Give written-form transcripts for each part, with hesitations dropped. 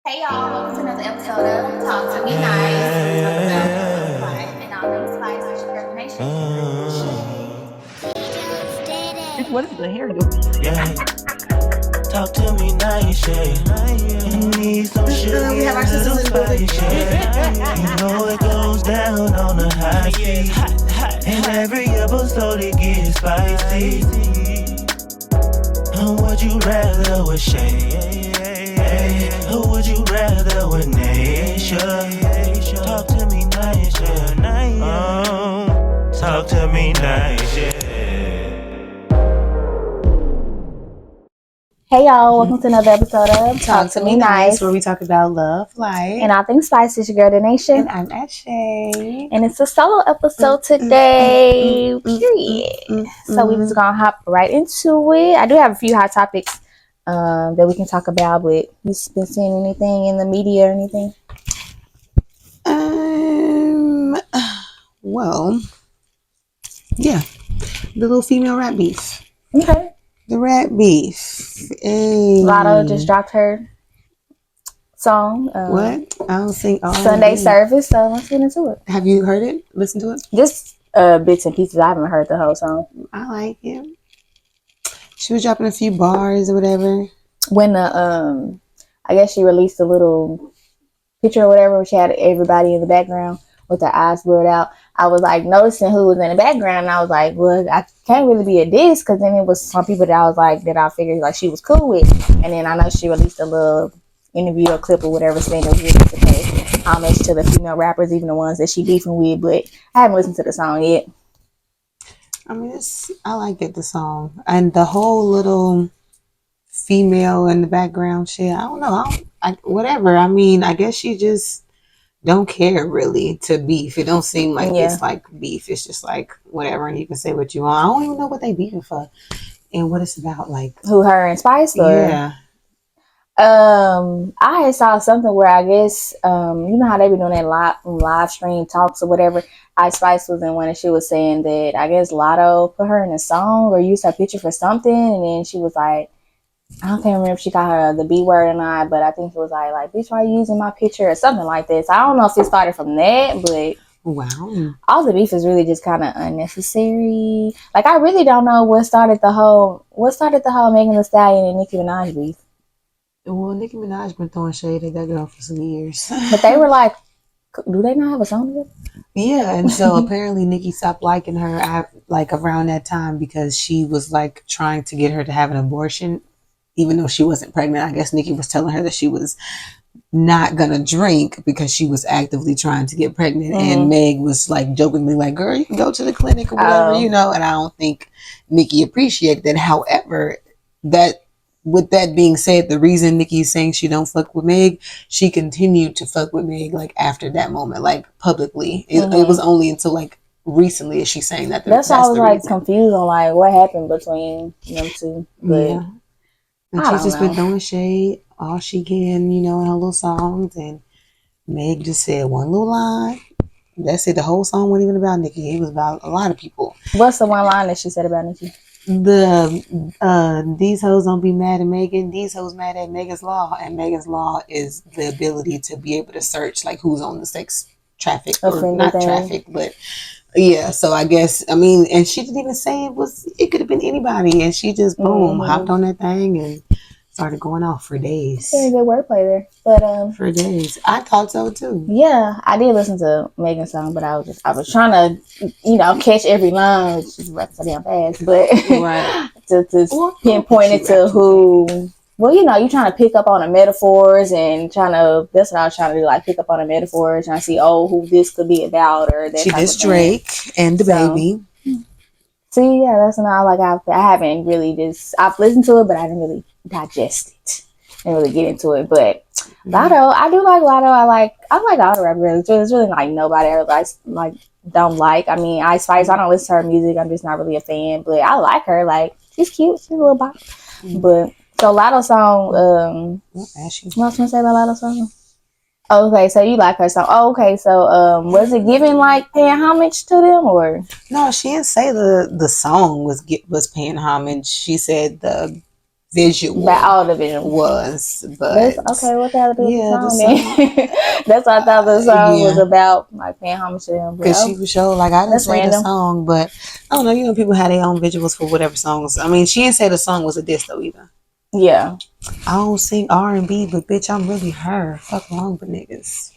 Hey y'all, welcome to another episode of Talk to Me Nice, where we talk about love, life, and all things spice with your girl Nation. What is the hair doing? Yeah. Talk to me nice, yeah. You need some sugar, We have our little sisters in the building. spice, yeah. You know it goes down on the high speed. And every episode it gets spicy. Would you rather with Shay? Who would you rather with Nation? Talk to me nice, yeah. Talk to me nice, yeah. Hey y'all, welcome to another episode of Talk to Me Nice, where we talk about love, life, and all things spice. It's your girl Nation, and I'm Ashay. and it's a solo episode today. Period. So we just gonna hop right into it. I do have a few hot topics that we can talk about, but you been seeing anything in the media or anything? Well, yeah, the little female rat beef. Okay. The rat beef. Hey. Lotto just dropped her song. What? I don't think Sunday service. So let's get into it. Have you heard it? Listen to it? Just bits and pieces. I haven't heard the whole song. I like it. She was dropping a few bars or whatever. When the I guess she released a little picture or whatever, where she had everybody in the background with their eyes blurred out. I was like noticing who was in the background, and I was like, well, I can't really be a diss, because then it was some people that I was like, that I figured like she was cool with. And then I know she released a little interview or clip or whatever saying that we were to pay homage to the female rappers, even the ones that she beefing with, but I haven't listened to the song yet. I mean, I like it, the song, and the whole little female in the background shit. I don't know. Whatever. I mean, I guess she just don't care really to beef. It don't seem like it's like beef. It's just like whatever, and you can say what you want. I don't even know what they beefing for and what it's about. Like who, her and Spice? Or? Yeah. I saw something where I guess you know how they be doing that live stream talks or whatever. Ice Spice was in one, and she was saying that I guess Lotto put her in a song or used her picture for something, and then she was like, I don't remember if she called her the B word or not, but I think it was like bitch, why are you using my picture or something like this. I don't know if it started from that, but wow, all the beef is really just kind of unnecessary. Like, I really don't know what started the whole Megan Thee Stallion and Nicki Minaj beef. Well, Nicki Minaj been throwing shade at that girl for some years. But they were like, do they not have a song together? Yeah, and so apparently Nicki stopped liking her like around that time because she was like trying to get her to have an abortion, even though she wasn't pregnant. I guess Nicki was telling her that she was not gonna drink because she was actively trying to get pregnant. Mm-hmm. And Meg was like jokingly like, girl, you can go to the clinic or whatever, you know. And I don't think Nicki appreciated that. However, with that being said, the reason Nicki's saying she don't fuck with Meg, she continued to fuck with Meg like after that moment, like publicly. It was only until like recently is she saying that. That's why I was like confused on like what happened between them two. But yeah, and she's just been throwing shade all she can, you know, in her little songs. And Meg just said one little line. That's it. The whole song wasn't even about Nicki. It was about a lot of people. What's the one line that she said about Nicki? These hoes don't be mad at Megan. These hoes mad at Megan's Law, and Megan's Law is the ability to be able to search like who's on the sex traffic or not traffic, but yeah. So I guess and she didn't even say it could have been anybody, and she just boom hopped on that thing and started going off for days. Very good wordplay there, but for days. I thought so too. Yeah, I did listen to Megan's song, but I was trying to catch every line. She's rapping so damn fast, but right. to pinpoint it to who. Well, you're trying to pick up on the metaphors and that's what I was trying to do, like pick up on the metaphors, trying to see who this could be about or that. She did Drake and the baby. See, yeah, that's not like I haven't really I've listened to it, but I didn't really digest it and really get into it. But Lotto, I do like Lotto. I like all the rappers. There's really like nobody else don't like. I mean, Ice Spice, I don't listen to her music. I'm just not really a fan, but I like her. Like, she's cute. She's a little bop. But so Lotto song. What else you gonna say about Lotto song? Okay, so you like her song. Oh, okay, so was it giving like paying homage to them or? No, she didn't say the song was paying homage. She said the visual By all the visual was, but that's okay. What the hell to do with yeah, the song then? That's what I thought the song was about, like paying homage to him. Because she was show like I didn't that's say the random. song, but I don't know. You know, people have their own visuals for whatever songs. I mean, she didn't say the song was a diss though either. Yeah. I don't sing R&B, but bitch, I'm really her. Fuck wrong with niggas.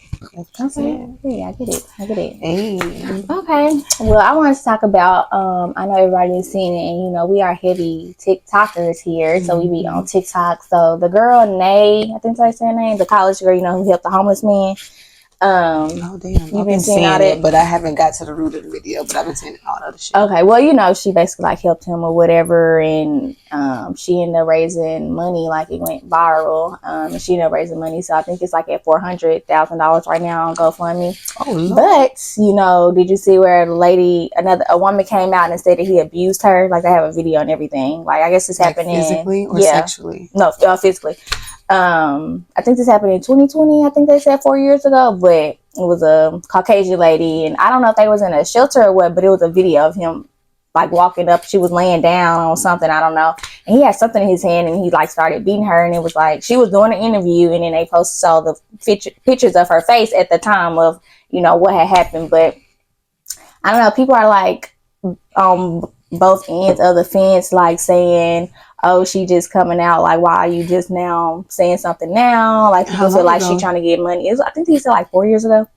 Okay. Yeah, I get it. Hey. Okay. Well, I want to talk about. I know everybody's seen it, and you know we are heavy TikTokers here, so we be on TikTok. So the girl Nay, I think that's her name, the college girl, you know, who helped the homeless man. Oh damn! I've been seeing it, but I haven't got to the root of the video. But I've been seeing all the other shit. Okay, well, you know, she basically like helped him or whatever, and she ended up raising money, like it went viral, and she ended up raising money. So I think it's like at $400,000 right now on GoFundMe. Oh Lord. But you know, did you see where a woman came out and said that he abused her? Like they have a video and everything. Like I guess this happened physically or sexually? No, physically. I think this happened in 2020. I think they said 4 years ago, but it was a Caucasian lady, and I don't know if they was in a shelter or what, but it was a video of him like walking up. She was laying down on something, I don't know, and he had something in his hand, and he like started beating her, and it was like she was doing an interview, and then they posted all the pictures of her face at the time of, you know, what had happened. But I don't know, people are like on both ends of the fence, like saying, oh, she just coming out, like, why are you just now saying something now? Like, people feel like she trying to get money. I think he said like 4 years ago.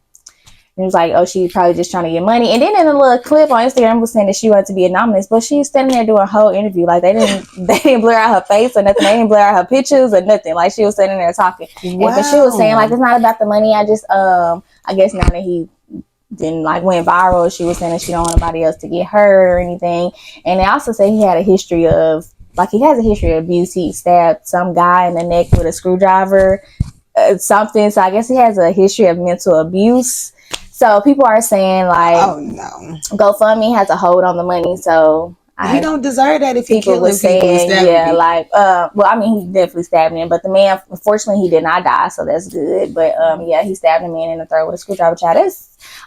And it was like, oh, she probably just trying to get money. And then in a little clip on Instagram was saying that she wanted to be anonymous, but she's standing there doing a whole interview. Like they didn't blur out her face or nothing. They didn't blur out her pictures or nothing. Like she was standing there talking. Wow. But she was saying like, it's not about the money. I just, I guess now that he then like went viral, she was saying that she don't want nobody else to get hurt or anything. And they also say he had a history of, like he has a history of abuse. He stabbed some guy in the neck with a screwdriver, something. So I guess he has a history of mental abuse. So people are saying like, oh no, GoFundMe has a hold on the money. So he don't deserve that if he people killing people and stabbing people. Like, well, I mean, he definitely stabbed him, but the man, unfortunately, he did not die, so that's good. But yeah, he stabbed a man in the throat with a screwdriver. Child, that's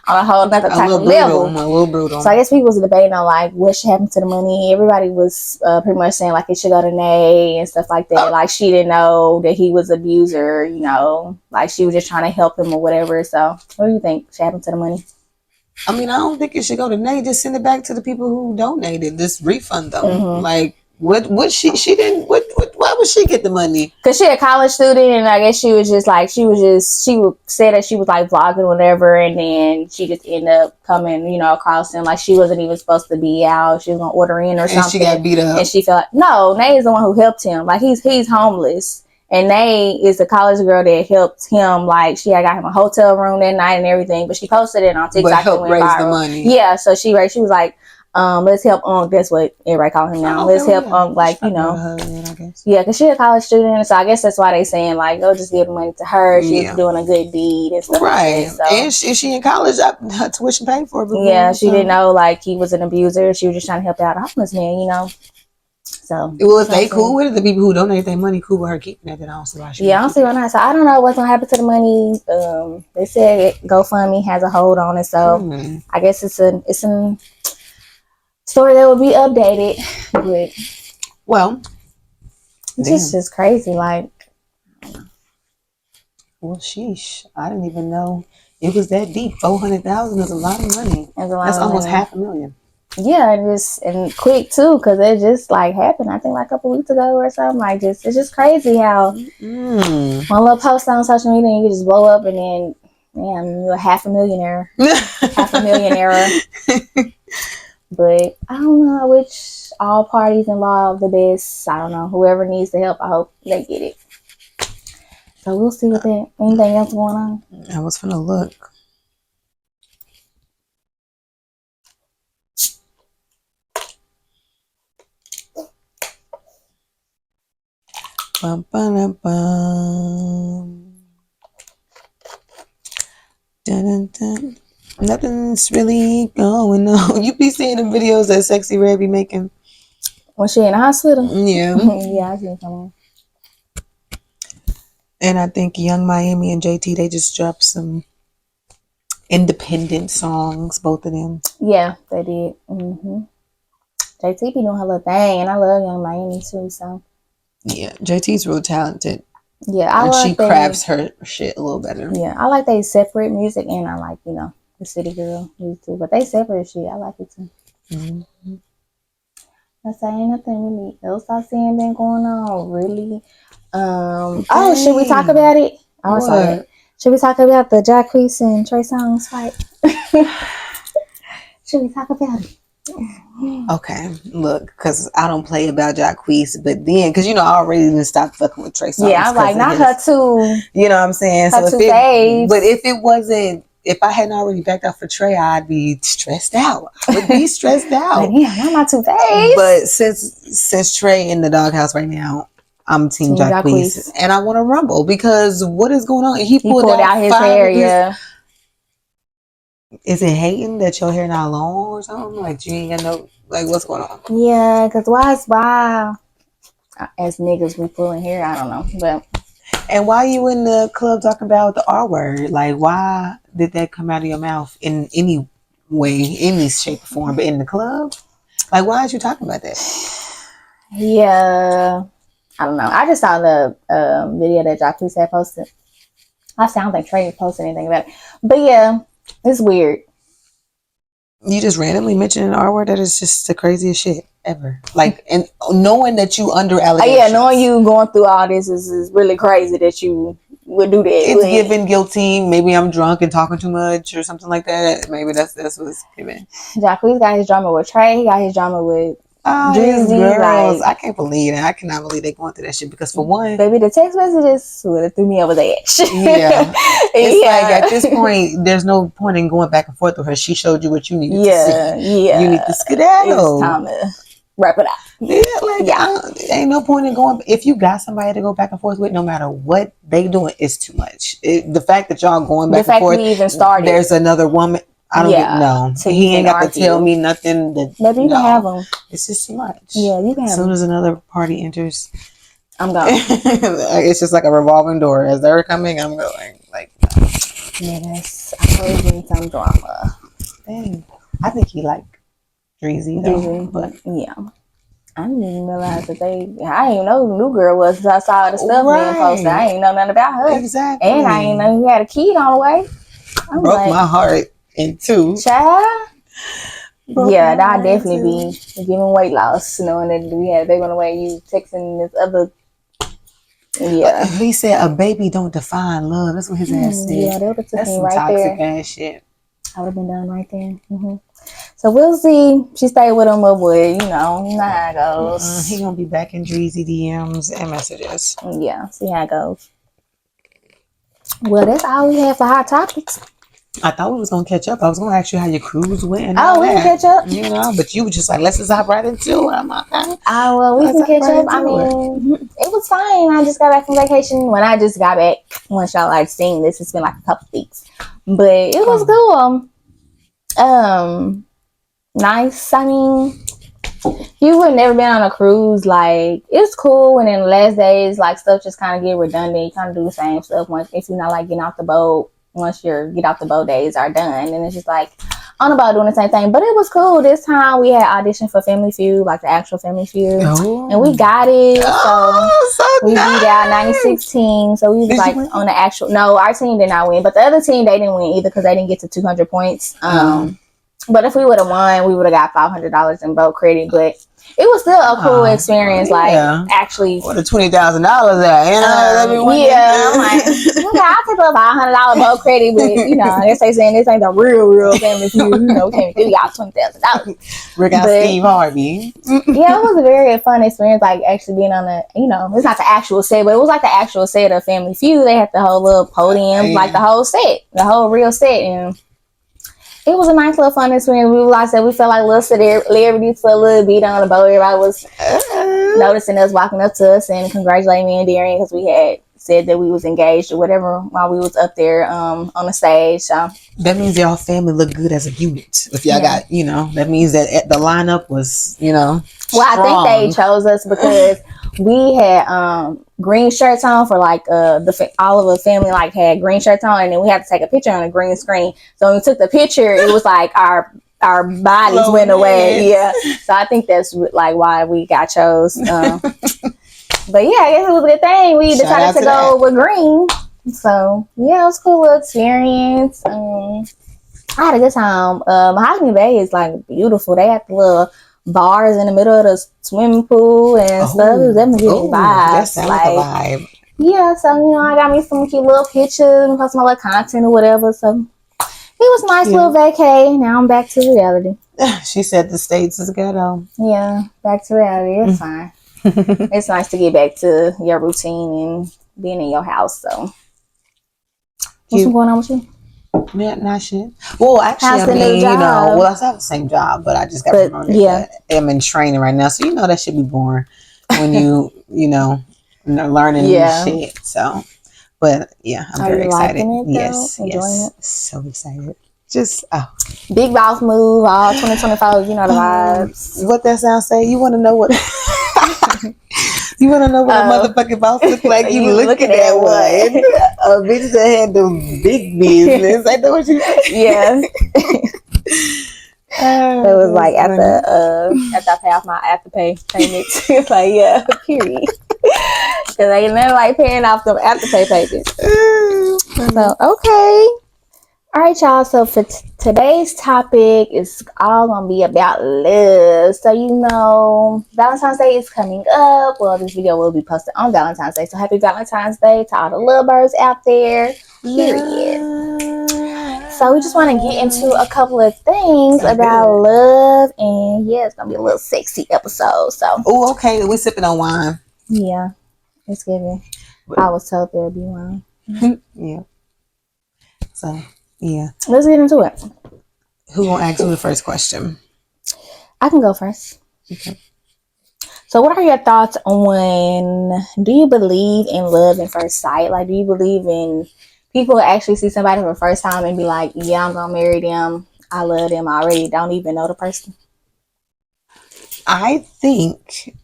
on a whole other type of level. A little brutal. So I guess people was debating on like what should happen to the money. Everybody was pretty much saying like it should go to Nay and stuff like that. Like she didn't know that he was an abuser, you know, like she was just trying to help him or whatever. So what do you think should happen to the money? I mean, I don't think it should go to Nay. Just send it back to the people who donated. Just refund them. Like, what she didn't. Why would she get the money? Because she a college student, and I guess she was just like she would say that she was like vlogging or whatever, and then she just ended up coming, you know, across him like she wasn't even supposed to be out. She was gonna order in or something. And she got beat up. And she felt like, no, Nay is the one who helped him. Like he's homeless. And Nay is the college girl that helped him. Like she had got him a hotel room that night and everything. But she posted it on TikTok. But helped raise the money. Yeah, so she was like, let's help Unc. That's what everybody call him now. Let's help Unc. Like you know, yeah, because she's a college student. So I guess that's why they saying like, oh, just give the money to her. She's doing a good deed and stuff. Right. Like that, so. And if she in college, her tuition paid for it. Yeah, she didn't know like he was an abuser. She was just trying to help out a homeless man. You know. So well, if they cool with it, the people who donate their money cool with her keeping it. Then I don't see why she. Yeah, I don't see why not. So I don't know what's gonna happen to the money. They said GoFundMe has a hold on it, so I guess it's a story that will be updated. But well, it's just crazy. Like, well, sheesh, I didn't even know it was that deep. 400,000 is a lot of money. That's almost $500,000. Yeah, and quick too, because it just like happened. I think like a couple weeks ago or something. Like it's just crazy how one little post on social media and you just blow up, and then man, you're $500,000. But I don't know which all parties involved the best. I don't know. Whoever needs the help, I hope they get it. So we'll see with that. Anything else going on? I was gonna look. Bum, bum, bum. Dun, dun, dun. Nothing's really going on. You be seeing the videos that Sexy Red be making when she in the hospital. Yeah. Yeah, I see some. And I think Young Miami and JT, they just dropped some independent songs, both of them. Yeah, they did. JT be doing her little thing, and I love Young Miami too. So Yeah, JT's real talented. Yeah, I And like she crafts her shit a little better. Yeah, I like they separate music, and I like the City Girl music too. But they separate shit. I like it too. Mm-hmm. I say ain't nothing really else I seen been going on really. Dang. Oh, should we talk about it? I was sorry. What? Should we talk about the Jacquees and Trey Songz fight? Should we talk about it? Okay, look, because I don't play about Jacquees, but then, because I already didn't stop fucking with Trey Songz. Yeah, I'm like, not her too. You know what I'm saying? Her So two faves. but if I hadn't already backed out for Trey, I'd be stressed out. I would be stressed out. But yeah, I'm not two faves. But since Trey in the doghouse right now, I'm Team Jacquees, and I want to rumble because what is going on? He pulled out his hair. Yeah. Is it hating that your hair not long or something? Like you ain't got no, like what's going on? Yeah, because why as niggas we pulling hair? I don't know, but. And why you in the club talking about the R word? Like why did that come out of your mouth in any way, any shape or form? But in the club, like why are you talking about that? Yeah, I don't know. I just saw the video that Jacquees had posted. I don't think Trey posted anything about it, but yeah. It's weird. You just randomly mentioned an R word. That is just the craziest shit ever. Like, and knowing that you under allegations. Yeah, knowing you going through all this is really crazy that you would do that. It's giving guilty. Maybe I'm drunk and talking too much or something like that. Maybe that's what's given. Jacquees got his drama with Trey. He got his drama with these girls. Like, I can't believe it. I cannot believe they going through that shit because for one, baby, the text messages would have threw me over the edge. Yeah, it's like at this point, there's no point in going back and forth with her. She showed you what you needed to see. Yeah, you need to skedaddle. It's time to wrap it up. Ain't no point in going. If you got somebody to go back and forth with, no matter what they doing, it's too much. The fact that y'all going back and forth, we even started. There's another woman. I don't know. So he ain't got to tell me nothing. Maybe you can have them. It's just too much. Yeah, you can have them. As soon as another party enters, I'm gone. It's just like a revolving door. As they're coming, I'm going. Like, no. Yes, I always need some drama. Dang. I think he like Dreezy though. But yeah. I didn't even realize that I didn't even know who the new girl was until I saw the stuff being posted. I ain't know nothing about her. Exactly. And I ain't know he had a kid on the way. Broke my heart in two. Child. Yeah, I'd definitely be giving weight loss, knowing that we had a baby on the way. You texting this other. Yeah. He said a baby don't define love. That's what his ass said. Yeah, that would have took me right toxic there. Ass shit. I would have been done right there. Mm-hmm. So we'll see. She stayed with him, but you know how it goes. He gonna be back in Dreezy DMs and messages. Yeah, see how it goes. Well, that's all we have for hot topics. I thought we was gonna catch up. I was gonna ask you how your cruise went. And we can catch up. You know, but you were just like, let's just hop right into it. I'm like, okay. Well, we can catch up. I mean, it was fine. I just got back from vacation. When I just got back, once y'all like seeing this, it's been like a couple weeks, but it was cool. Nice. I mean, you would never been on a cruise. Like, it's cool. And in the last days, like stuff just kind of get redundant. You kind of do the same stuff if you're not like getting off the boat. Once your get off the boat days are done, and it's just like on the boat doing the same thing. But it was cool. This time we had auditioned for Family Feud, like the actual Family Feud, and we got it. So we beat out 96 teams. So we was like on the actual. No, our team did not win, but the other team they didn't win either because they didn't get to 200 points. But if we would have won, we would have got $500 in boat credit. But it was still a cool experience. Like actually, what the $20,000 at? I'm like, okay, I'll take a $500 boat credit, but you know, they saying this ain't the real Family Feud. You know, we can't give y'all $20,000. Rick out Steve Harvey. Yeah, it was a very fun experience. Like actually being on the, you know, it's not the actual set, but it was like the actual set of Family Feud. They had the whole little podium, like the whole set, the whole real set, and it was a nice little fun experience. We felt like little celebrities for a little bit on the boat. Everybody was noticing us, walking up to us and congratulating me and Darian because we had said that we was engaged or whatever while we was up there on the stage. So that means y'all family look good as a unit. If y'all got, you know, that means that the lineup was, you know, strong. Well, I think they chose us because we had green shirts on for like all of the family like had green shirts on, and then we had to take a picture on a green screen. So when we took the picture, it was like our bodies went away. Yeah, so I think that's like why we got chose. But yeah, I guess it was a good thing. We Shout decided out to to go that. with green. So yeah, it was a cool little experience. I had a good time. Mahogany Bay is like beautiful. They had the little bars in the middle of the swimming pool and stuff. It was definitely giving That vibes. sounds like a vibe. Yeah, so I got me some cute little pictures and post my little content or whatever. So it was a nice little vacay. Now I'm back to reality. She said the States is ghetto. Yeah, back to reality. It's fine. It's nice to get back to your routine and being in your house. So what's going on with you? Yeah, not shit. Well, actually, How's the new job? I still have the same job, but I just got promoted. Yeah. But I'm in training right now, so that should be boring when learning new shit. So, but yeah, I'm very excited. Liking it, yes, enjoying it? So excited. Just big boss move, all 2025. You know the vibes. What that sound say? You want to know what? You want to know what a motherfucking boss look like? You looking at one. A bitch that had the big business. I know what you said. Yeah. It was like after I pay off my afterpay payments. It's like, yeah, period. Because I ain't never like paying off them afterpay payments. So, okay. All right, y'all. So for today's topic is all gonna be about love. So Valentine's Day is coming up. Well, this video will be posted on Valentine's Day. So happy Valentine's Day to all the lovebirds out there. Period. So we just want to get into a couple of things about love, and it's gonna be a little sexy episode. So okay. We're sipping on wine. Yeah, it's giving. I was told there would be wine. Yeah. So. Yeah. Let's get into it. Who gonna ask you the first question? I can go first. Okay. So what are your thoughts on, do you believe in love at first sight? Like, do you believe in people actually see somebody for the first time and be like, yeah, I'm gonna marry them. I love them. I already don't even know the person. I think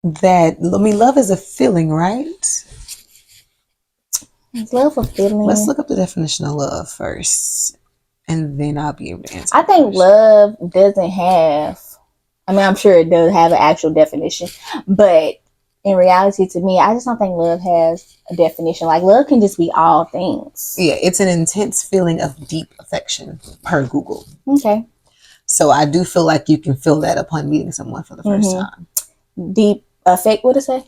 that, love is a feeling, right? Is love a feeling? Let's look up the definition of love first, and then I'll be able to answer. I think love doesn't have, I'm sure it does have an actual definition, but in reality, to me, I just don't think love has a definition. Like, love can just be all things. Yeah, it's an intense feeling of deep affection, per Google. Okay. So I do feel like you can feel that upon meeting someone for the first time. Deep affect, what did it say?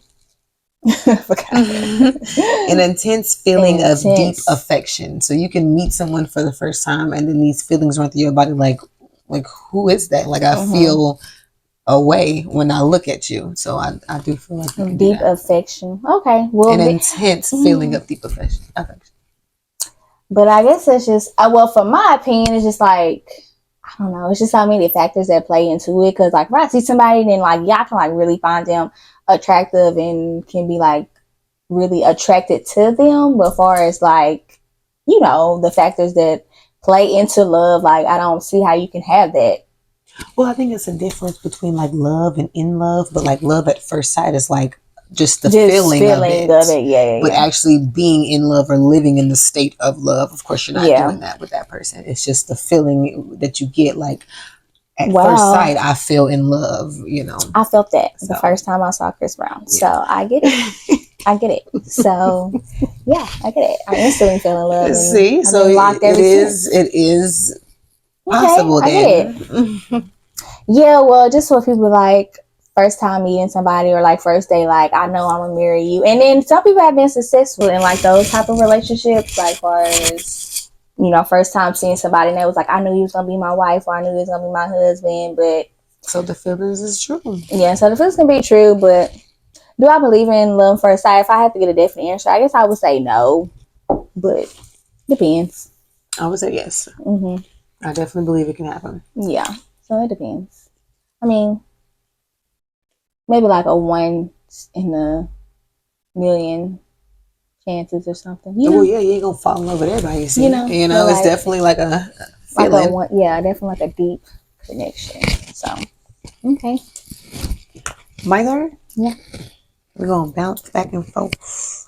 An intense feeling of deep affection. So you can meet someone for the first time, and then these feelings run through your body, like who is that? Like, I feel a way when I look at you. So I do feel like deep affection. Okay, well, an intense feeling of deep affection. But I guess it's just for my opinion, it's just like, I don't know. It's just so many factors that play into it. Because like, if I see somebody, then like, y'all can like really find them attractive and can be like really attracted to them. But as far as like, the factors that play into love, like, I don't see how you can have that. Well, I think it's a difference between like love and in love, but like love at first sight is like just the feeling of it. Yeah. But actually being in love or living in the state of love, of course, you're not doing that with that person. It's just the feeling that you get, like, at first sight, I feel in love, I felt that the first time I saw Chris Brown. So I get it. I get it. So yeah, I get it. I instantly fell in love. See, so it is possible then. Yeah, well, just for people like first time meeting somebody or like first day, like, I know I'm gonna marry you. And then some people have been successful in like those type of relationships, like far as first time seeing somebody and they was like, I knew you was gonna be my wife, or I knew you was gonna be my husband. But so the feelings is true. Yeah, so the feelings can be true, but do I believe in love first sight? If I had to get a definite answer, I guess I would say no. But depends. I would say yes. I definitely believe it can happen. Yeah, so it depends. Maybe like a 1 in a million chances or something. Well, yeah, you ain't gonna fall in love with everybody you see. It's definitely like a feeling. Definitely like a deep connection. So, okay. My turn? Yeah. We're gonna bounce back and forth.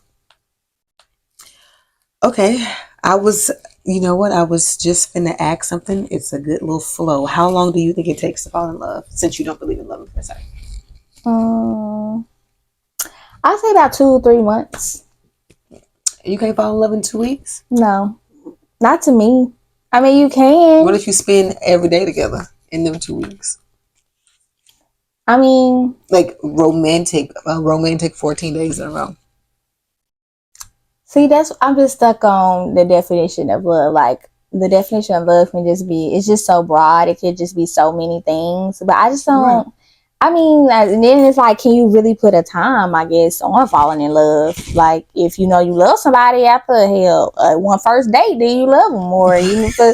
Okay. I was just finna ask something. It's a good little flow. How long do you think it takes to fall in love, since you don't believe in love at first sight? I'd say about 2-3 months. You can't fall in love in 2 weeks? No, not to me. I mean, you can. What if you spend every day together in them 2 weeks? I mean, like romantic 14 days in a row. See, I'm just stuck on the definition of love. Like, the definition of love can just be, it's just so broad. It could just be so many things. But I just don't, right. I mean, and then it's like, can you really put a time, I guess, on falling in love? Like, if you know you love somebody after, one first date, then you love them. Or even for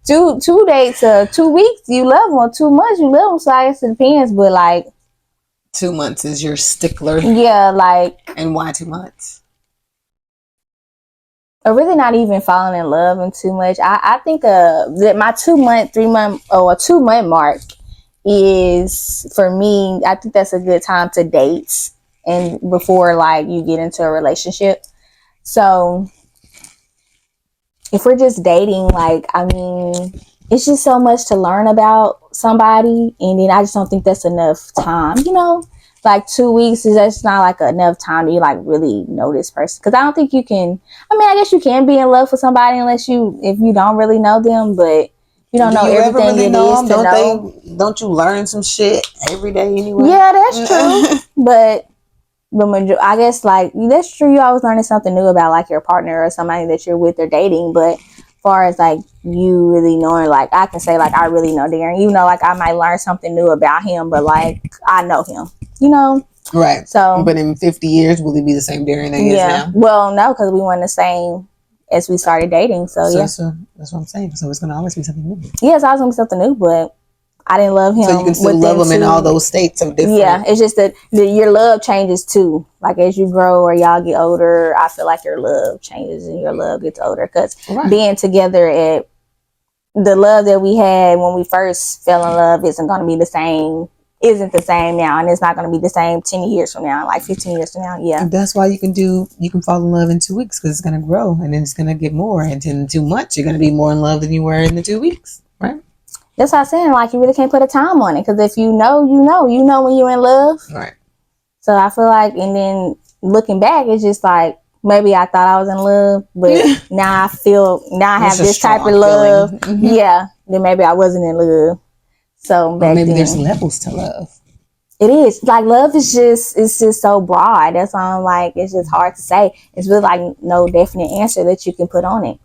two dates, 2 weeks, you love them. Or 2 months, you love them. So I guess it depends. But, like, 2 months is your stickler. Yeah, like. And why 2 months? Or really not even falling in love in too much. I think that my 2 month, 3 month, or a 2 month mark is, for me, I think that's a good time to date and before like you get into a relationship. So if we're just dating, like, I mean, it's just so much to learn about somebody, and then I just don't think that's enough time, like 2 weeks is just not like enough time to you like really know this person. Because I don't think you can, I mean, I guess you can be in love with somebody if you don't really know them, but you don't know everything really it is to know. Don't you learn some shit every day anyway? Yeah, that's true. But I guess like that's true. You always learning something new about like your partner or somebody that you're with or dating. But as far as like you really knowing, like I can say like I really know Darren. You know, like I might learn something new about him, but like I know him. Right. So, but in 50 years, will he be the same Darren that he is now? Well, no, because we weren't the same as we started dating. So that's what I'm saying. So it's going to always be something new. Yeah, it's always going to be something new, but I didn't love him. So you can still love him in all those states of different. Yeah, it's just that your love changes too. Like as you grow or y'all get older, I feel like your love changes and your love gets older. Because being together at the love that we had when we first fell in love isn't the same now, and it's not going to be the same 10 years from now, like 15 years from now. Yeah, that's why you can fall in love in 2 weeks, because it's going to grow and then it's going to get more, and in 2 months you're going to be more in love than you were in the 2 weeks, right? That's what I'm saying. Like you really can't put a time on it, because if you know when you're in love, right? So I feel like, and then looking back, it's just like maybe I thought I was in love, but now I have this type of love. Mm-hmm. Yeah, then maybe I wasn't in love. So back maybe then, there's levels to love. It is like love is just so broad. That's why I'm like, it's just hard to say. It's really like no definite answer that you can put on it.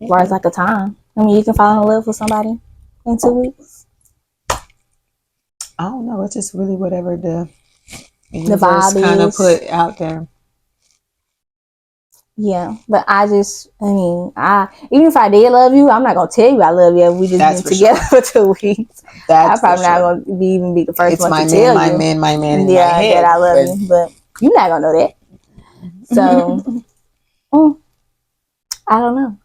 As far as like a time, I mean, you can fall in love with somebody in 2 weeks. I don't know. It's just really whatever the vibe kind of put out there. Yeah, but even if I did love you, I'm not gonna tell you I love you. We just been together for 2 weeks. I'm probably not gonna be the first one to tell you. My man, in yeah, my head, that I love you, but you're not gonna know that. So, I don't know.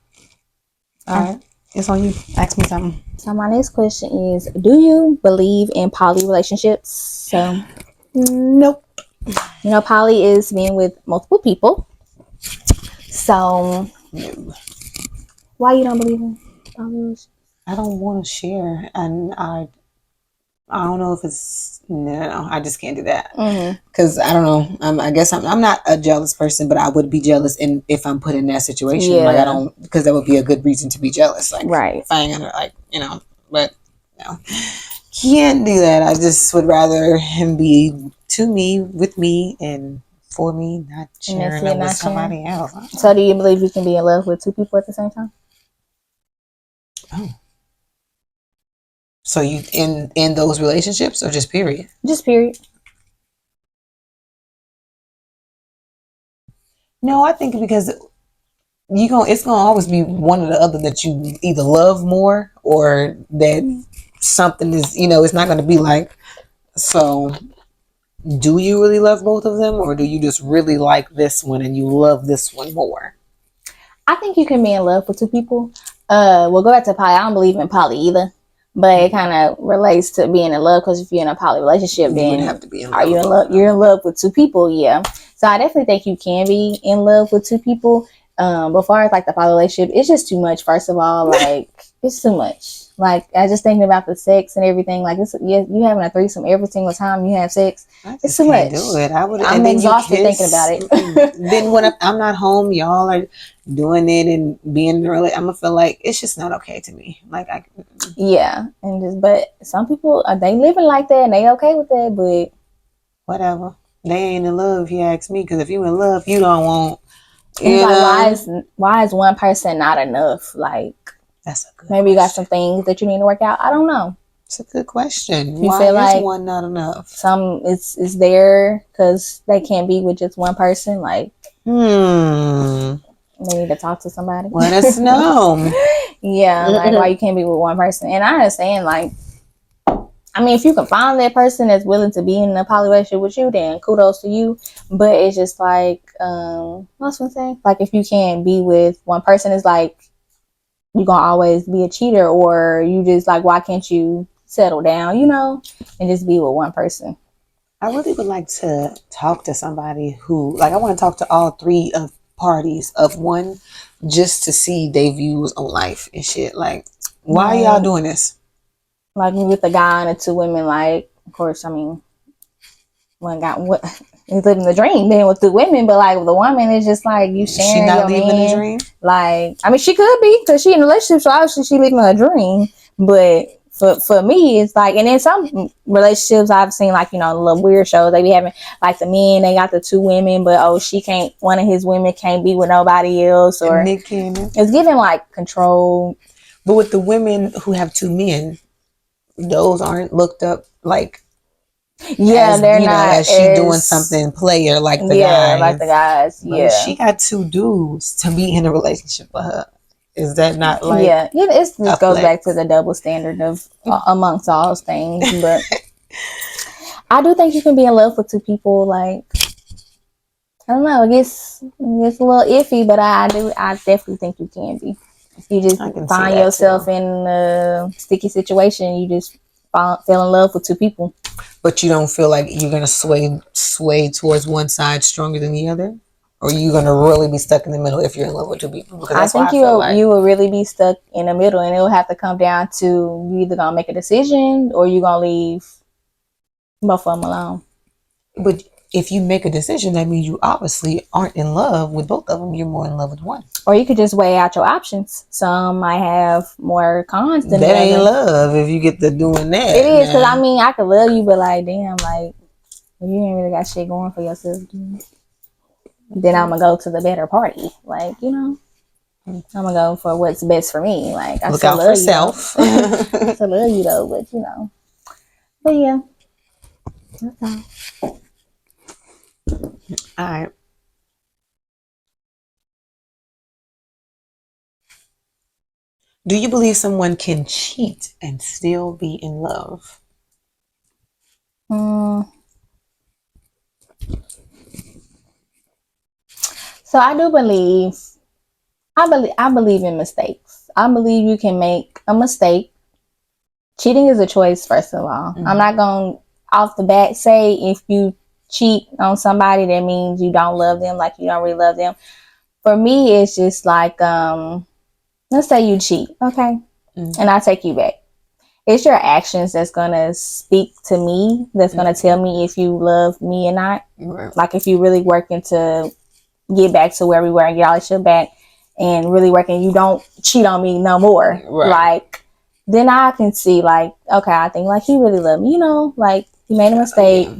All right, it's on you. Ask me something. So my next question is: do you believe in poly relationships? So, nope. Poly is being with multiple people. So, why you don't believe in poly relationships? I don't want to share, and I don't know if it's no. I just can't do that because I don't know. I guess I'm not a jealous person, but I would be jealous if I'm put in that situation. Yeah. Like I don't, because that would be a good reason to be jealous. Like right, if I ain't gonna but no, can't do that. I just would rather him be to me, with me, and for me, not sharing it with somebody else. So do you believe you can be in love with 2 people at the same time? Oh. So you in those relationships or just period? Just period. No, I think because it's gonna always be one or the other that you either love more or that something is, it's not gonna be like, so do you really love both of them, or do you just really like this one and you love this one more? I think you can be in love with 2 people. We'll go back to poly. I don't believe in poly either, but it kind of relates to being in love, because if you're in a poly relationship, then you have to be in love. Are you in love? You're in love with 2 people, yeah. So I definitely think you can be in love with 2 people. But as far as like the poly relationship, it's just too much. First of all, like it's too much. Like, I just thinking about the sex and everything. Like, it's, yeah, you having a threesome every single time you have sex. It's too much. Do it. I would. I'm exhausted thinking about it. Then when I'm not home, y'all are doing it and being really. I'm gonna feel like it's just not okay to me. Like yeah, and just but some people they living like that and they okay with that, but whatever. They ain't in love. If you ask me, because if you in love, you don't want. It's like why is one person not enough? Like, that's a good. Maybe you got some things that you need to work out. I don't know. It's a good question. You why feel is like one not enough? Some it's there because they can't be with just one person. Like, they need to talk to somebody. Let us know. Yeah, like why you can't be with one person. And I understand, like, I mean, if you can find that person that's willing to be in a poly relationship with you, then kudos to you. But it's just like, what's one saying? Like, if you can't be with one person, it's like you're gonna always be a cheater, or you just like, why can't you settle down, and just be with one person? I really would like to talk to somebody who, like, I want to talk to all three of parties of one, just to see their views on life and shit. Like, why are y'all doing this? Like, with the guy and the two women, like, of course, I mean, one guy he's living the dream then with the women, but like with the woman, it's just like you sharing. She not living the dream. Like, I mean, she could be because she in a relationship, so obviously she living a dream. But for me, it's like, and in some relationships I've seen, like, little weird shows they be having, like the men, they got the two women, but one of his women can't be with nobody else, or Nick Cannon. It's giving like control. But with the women who have two men, those aren't looked up like. Yeah, they're not. As she doing something player like the guys. Like the guys. But she got two dudes to be in a relationship with her. Is that not like? Yeah, it just goes back to the double standard of amongst all things. But I do think you can be in love with two people. Like, I don't know. It gets a little iffy, but I definitely think you can be. If you just find yourself in a sticky situation, you just fell in love with two people. But you don't feel like you're gonna sway towards one side stronger than the other, or you're gonna really be stuck in the middle if you're in love with two people? Because I think you will really be stuck in the middle, and it will have to come down to you either gonna make a decision or you gonna leave both of them alone. But if you make a decision, that means you obviously aren't in love with both of them. You're more in love with one. Or you could just weigh out your options. Some might have more cons than that. Ain't love if you get to doing that. It is, because I mean, I could love you, but like, damn, like, you ain't really got shit going for yourself. Then I'm gonna go to the better party. Like, I'm gonna go for what's best for me. Like, I look still out love for self. I still love you though, but yeah. That's all. All right. Do you believe someone can cheat and still be in love? So I do believe. I believe in mistakes. I believe you can make a mistake. Cheating is a choice, first of all. I'm not going to off the bat say if you cheat on somebody, that means you don't love them, like you don't really love them. For me, it's just like, let's say you cheat, okay? And I take you back. It's your actions that's going to speak to me, that's going to tell me if you love me or not. Right. Like, if you really working to get back to where we were and get all this shit back and really working, you don't cheat on me no more. Right. Like, then I can see, like, okay, I think, like, he really loved me, like, he made a mistake,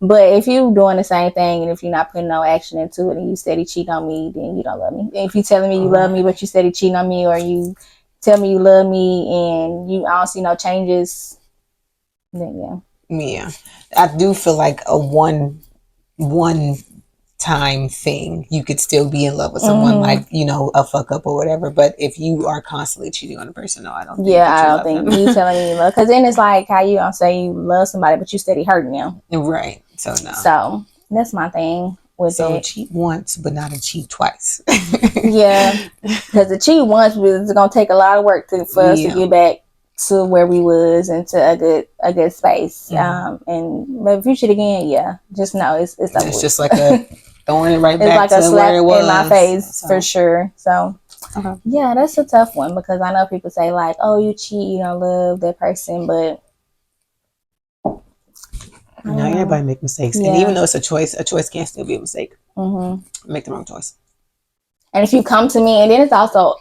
But if you doing the same thing and if you're not putting no action into it and you steady cheating on me, then you don't love me. If you telling me you love me, but you steady cheating on me, or you tell me you love me and I don't see no changes, then yeah. I do feel like a one time thing, you could still be in love with someone, like, a fuck up or whatever. But if you are constantly cheating on a person, no, I don't think I don't think you telling me you love, because then it's like how you gonna say you love somebody but you steady hurting them, right? So no, so that's my thing with it. Cheat once but not a cheat twice. Yeah, because the cheat once is gonna take a lot of work for us to get back to where we was into a good space. And maybe if you cheat again, just know it's just like a throwing it right back like to a slap where it was in my face, for sure. So Okay. Yeah, that's a tough one because I know people say like, "Oh, you cheat, you don't love that person," but No, everybody make mistakes, and even though it's a choice can still be a mistake. Make the wrong choice. And if you come to me, and then it's also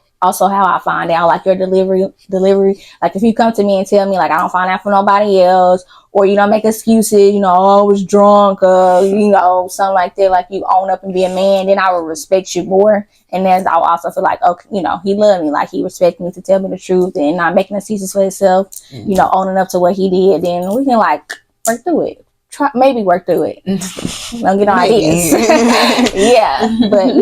how I find out, like your delivery. Like if you come to me and tell me like I don't find out from nobody else, or you don't make excuses, oh, I was drunk, something like that. Like you own up and be a man, then I will respect you more. And then I'll also feel like, okay, he loved me, like he respected me to tell me the truth and not making excuses for himself. Owning up to what he did. Then we can like work through it. Maybe work through it. Don't get no ideas. Yeah, but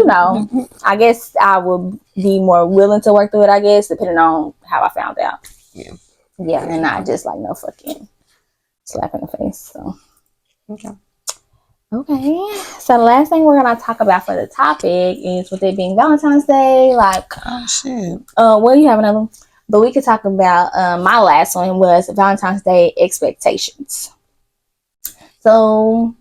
I guess I would be more willing to work through it. I guess depending on how I found out. Yeah, and not just like no fucking slap in the face. So okay. So the last thing we're gonna talk about for the topic is with it being Valentine's Day. Like, oh shit. What do you have another one? But we could talk about my last one was Valentine's Day expectations. So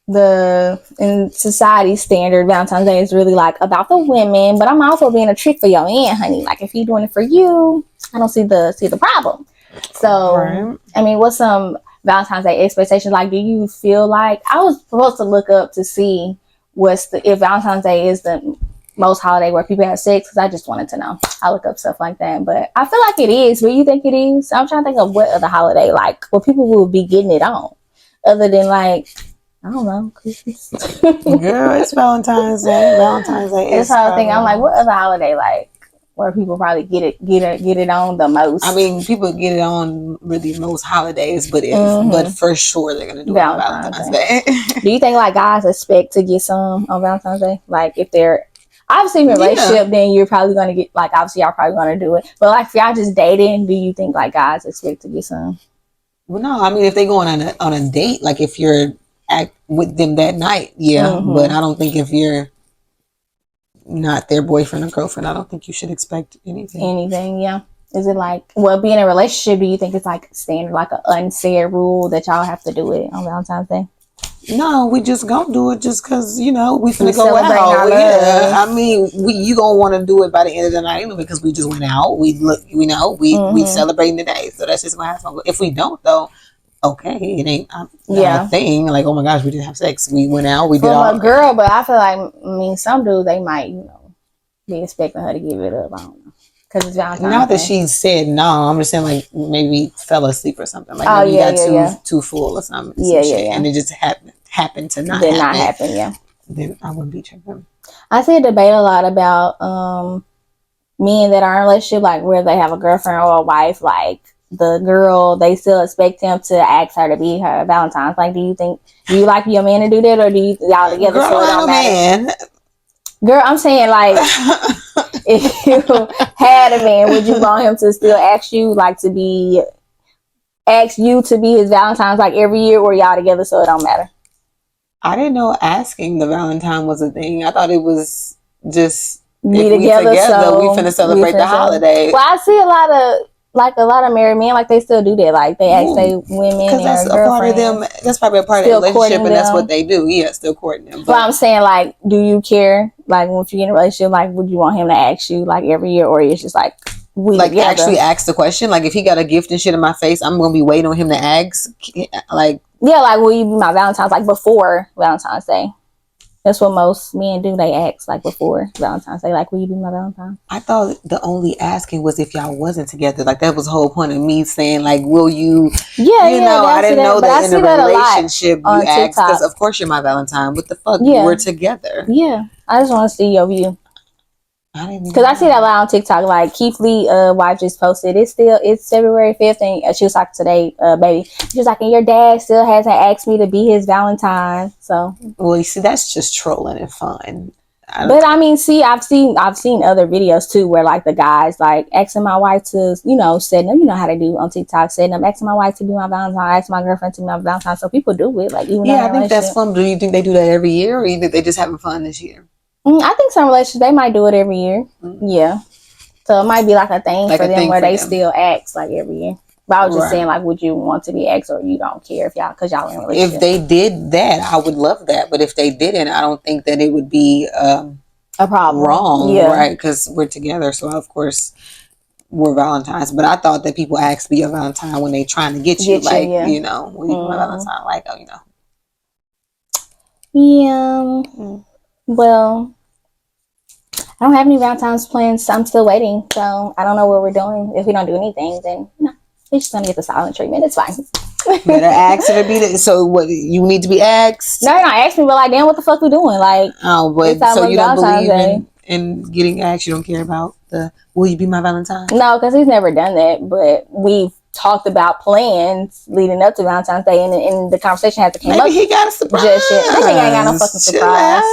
in society standard, Valentine's Day is really like about the women, but I'm also being a trick for your man, honey. Like if you're doing it for you, I don't see the problem. So right. I mean, what's some Valentine's Day expectations? Like, do you feel like I was supposed to look up to see if Valentine's Day is the most holiday where people have sex? Because I just wanted to know. I look up stuff like that, but I feel like it is. What do you think it is? I'm trying to think of what other holiday like where people will be getting it on. Other than like, I don't know, Christmas. Girl, it's Valentine's Day. Valentine's Day. This whole thing, I'm like, what other holiday like where people probably get it on the most? I mean, people get it on really most holidays, but but for sure they're gonna do it on Valentine's Day. Do you think like guys expect to get some on Valentine's Day? Like if they're obviously in a relationship, then you're probably gonna get like obviously y'all probably gonna do it. But like if y'all just dating, do you think like guys expect to get some? Well, no, I mean, if they going on a date, like if you're with them that night, but I don't think if you're not their boyfriend or girlfriend, I don't think you should expect anything. Yeah. Is it like, being in a relationship, do you think it's like standard, like an unsaid rule that y'all have to do it on Valentine's Day? No, we just gonna do it just because, we finna go out. Yeah, I mean, you gonna want to do it by the end of the night anyway because we just went out. We celebrating the day, so that's just gonna have fun. But if we don't, though, okay, it ain't not a thing. Like, oh my gosh, we didn't have sex. We went out. We did all. A girl, but I feel like, some dudes they might, be expecting her to give it up. I don't know. Because it's Valentine's Not that she said no. I'm just saying like maybe fell asleep or something. Like maybe got too full or something. And it just happened to not happen. Yeah. Then I wouldn't be tripping. I see a debate a lot about men that are in a relationship, like where they have a girlfriend or a wife, like the girl, they still expect him to ask her to be her Valentine's. Like, do you like your man to do that, or do y'all together? Girl, so it don't matter? Man. Girl, I'm saying like, if you had a man, would you want him to still ask you to be his Valentine's like every year, or y'all together so it don't matter? I didn't know asking the Valentine was a thing. I thought it was just we together so we finna celebrate the holiday. Well, I see a lot of married men, like they still do that. Like they ask their women because that's a part of them. That's probably a part of the relationship, and that's what they do. Yeah, still courting them. But I'm saying, like, do you care? Like, once you get in a relationship, like, would you want him to ask you like every year, or it's just like together? Actually ask the question? Like, if he got a gift and shit in my face, I'm gonna be waiting on him to ask. Like, yeah, like, will you be my Valentine's? Like before Valentine's Day. That's what most men do. They ask like before Valentine's Day, like, will you be my Valentine? I thought the only asking was if y'all wasn't together. Like, that was the whole point of me saying, like, will you? I didn't know that in a relationship you ask, because of course you're my Valentine. What the fuck? Yeah. We're together. Yeah. I just want to see your view. Because I see that a lot on TikTok. Like Keith Lee wife just posted, it's February 5th, and she was like, today, baby, she was like, and your dad still hasn't asked me to be his Valentine. So, well, you see, that's just trolling and fun. But I mean, see, I've seen other videos too where like the guys like asking my wife to, setting them, how they do on TikTok, setting them, asking my wife to be my Valentine, asking my girlfriend to be my Valentine. So people do it, like, even I think that's fun. Do you think they do that every year, or you think they just having fun this year? I think some relationships, they might do it every year. Yeah. So it might be like a thing for them where they still ask like every year. But I was just saying, like, would you want to be asked, or you don't care because y'all in a relationship? If they did that, I would love that. But if they didn't, I don't think that it would be a problem. wrong, Yeah. right? Because we're together, so of course we're Valentines. But I thought that people ask be a Valentine when they trying to get you, like, yeah. you know, will you be my Valentine? Like, oh, you know. Yeah. Well, I don't have any Valentine's plans. I'm still waiting, so I don't know what we're doing. If we don't do anything, then no, we're just gonna get the silent treatment. It's fine. Better ask her to be there. So what, you need to be asked? No, you're not asking me, but like, damn, what the fuck we doing? Like, oh, but so you don't Valentine's believe in getting asked? You don't care about the will you be my Valentine? No, because he's never done that. But we've talked about plans leading up to Valentine's Day, and the conversation had to come up. Maybe he got a surprise. Just yet. That nigga ain't got no fucking surprise.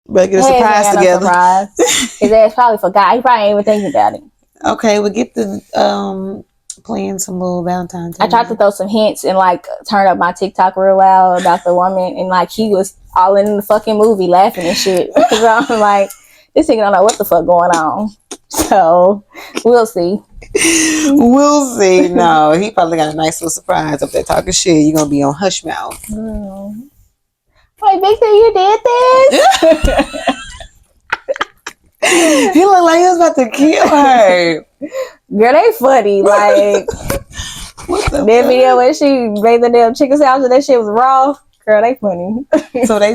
Better get a surprise together. No surprise. His ass probably forgot. He probably ain't even thinking about it. Okay, we'll get the playing some little Valentine's. I tried to throw some hints and like turn up my TikTok real loud about the woman, and like he was all in the fucking movie laughing and shit. So I'm like, this nigga don't know what the fuck going on. So we'll see. We'll see. No, he probably got a nice little surprise up there talking shit. You're gonna be on hush mouth. Wait, Victor, you did this? He looked like he was about to kill her. Girl, they funny. Like what the that video when she made the damn chicken salad and that shit was raw. Girl, they funny. So they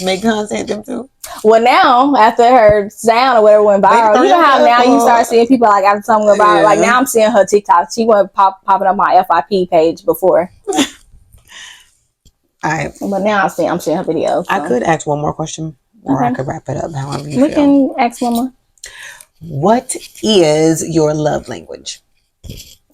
make content them too. Well, now after her sound or whatever went viral, you know how now you start seeing people like after something went viral. Like now I'm seeing her TikTok. She went popping up my FYP page before. Alright. But now I'm seeing her videos. So. I could ask one more question, or I could wrap it up however you feel. Can ask one more. What is your love language?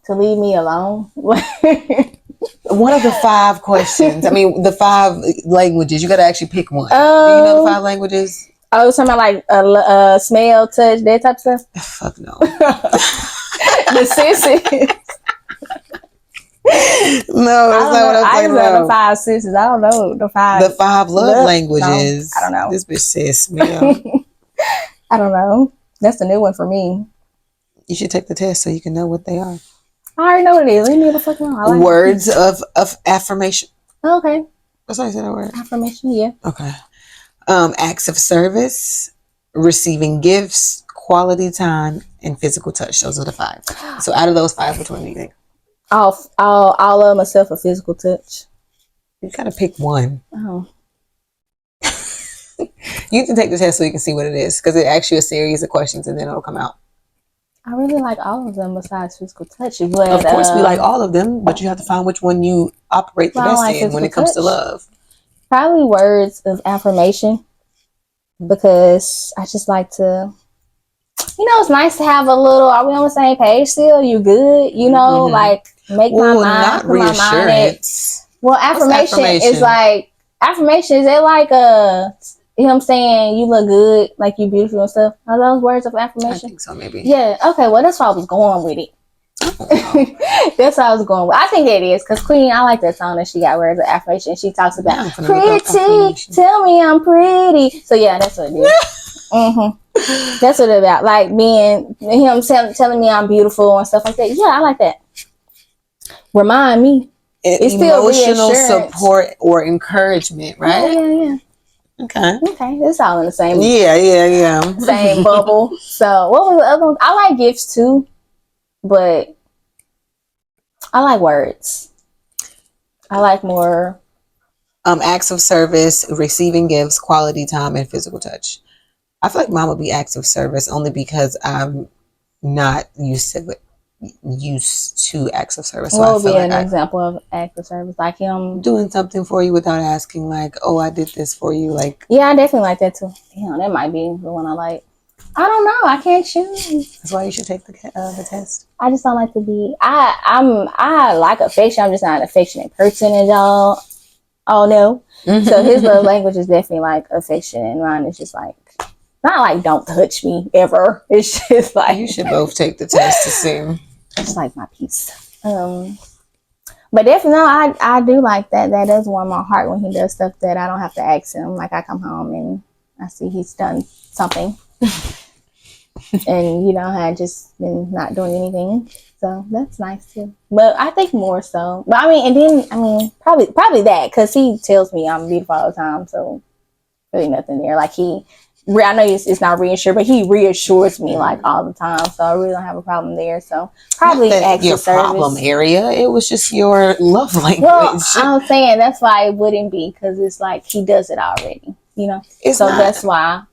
To leave me alone. One of the 5 questions. I mean, the 5 languages. You got to actually pick one. Do you know the 5 languages? Oh, something like smell, touch, that type of stuff. Fuck no. The senses. No, that's not what I'm talking about. I know the 5 senses. I don't know the 5. The 5 love languages. No, I don't know. This bitch says smell. I don't know. That's the new one for me. You should take the test so you can know what they are. I already know what it is. Leave me the fuck alone. Words of affirmation. Okay. That's how you say that word. Affirmation, yeah. Okay. Acts of service, receiving gifts, quality time, and physical touch. Those are the 5. So out of those 5, which one do you think? All of myself a physical touch. You gotta pick one. Oh. You can take the test so you can see what it is, because it asks you a series of questions and then it'll come out. I really like all of them besides physical touch. But, of course, we like all of them, but you have to find which one you operate the best in when it comes to love. Probably words of affirmation, because I just like to, it's nice to have a little, are we on the same page still? You good? Like make my mind, put my mind at. Well, affirmation is like, affirmation, is it like you know what I'm saying? You look good, like you beautiful and stuff. Are those words of affirmation? I think so, maybe. Yeah. Okay. Well, that's why I was going with it. That's what I was going with. I think it is, because Queen, I like that song that she got, words of affirmation. She talks about pretty. Tell me I'm pretty. So yeah, that's what it is. That's what it's about. Like being him telling me I'm beautiful and stuff like that. Yeah, I like that. Remind me. It's emotional support or encouragement, right? Yeah. Okay. It's all in the same. Yeah. Same bubble. So what was the other one? I like gifts too, but I like words. I like more. Acts of service, receiving gifts, quality time, and physical touch. I feel like mine would be acts of service only because I'm not used to acts of service. So what would be an example of act of service? Like him doing something for you without asking, like, oh, I did this for you. Like, yeah, I definitely like that too. Damn, that might be the one I like. I don't know. I can't choose. That's why you should take the test. I just don't like to be. I like affection. I'm just not an affectionate person at all. Oh no. So his love language is definitely like affection, and mine is just like. Not like don't touch me ever. It's just like you should both take the test to see. It's like my peace. But definitely, no, I do like that. That does warm my heart when he does stuff that I don't have to ask him. Like I come home and I see he's done something, and I just been not doing anything. So that's nice too. But I think more so. But probably that, because he tells me I'm beautiful all the time. So. really nothing there. Like I know it's not reassured, but he reassures me like all the time. So I really don't have a problem there. So probably acts your of service. problem area. It was just your love language. Well, I'm saying that's why it wouldn't be, because it's like he does it already, you know. So that's why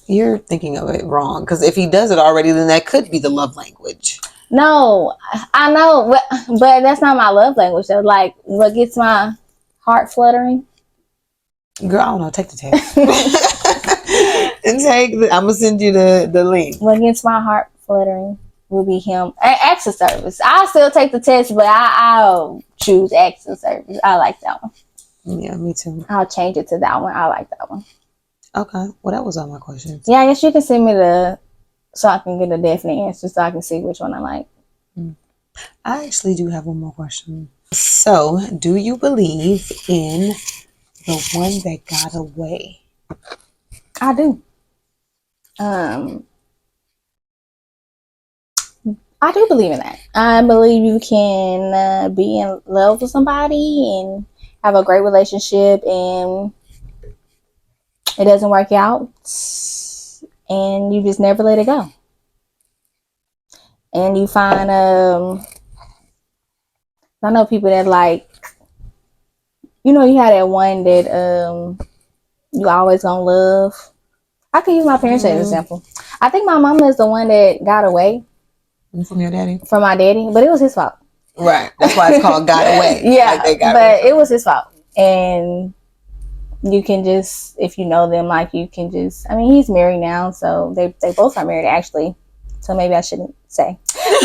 you're thinking of it wrong. Because if he does it already, then that could be the love language. No, I know, but that's not my love language. Though. Like, what gets my heart fluttering? Girl, I don't know. Take the test. And I'm gonna send you the link. What gets my heart fluttering will be him. Acts of service. I still take the test, but I'll choose acts of service. I like that one. Yeah, me too. I'll change it to that one. I like that one. Okay. Well, that was all my questions. Yeah, I guess you can send me so I can get a definite answer, so I can see which one I like. I actually do have one more question. So, do you believe in the one that got away? I do. I do believe in that. I believe you can be in love with somebody and have a great relationship, and it doesn't work out, and you just never let it go. And you find, I know people that like, you know, you had that one that you always gonna love. I could use my parents as an example. I think my mama is the one that got away. From your daddy? From my daddy, but it was his fault. Right. That's why it's called got away. Yeah, like but it was his fault. And you can just, if you know them, like you can just, I mean, he's married now, so they both are married actually. So maybe I shouldn't say.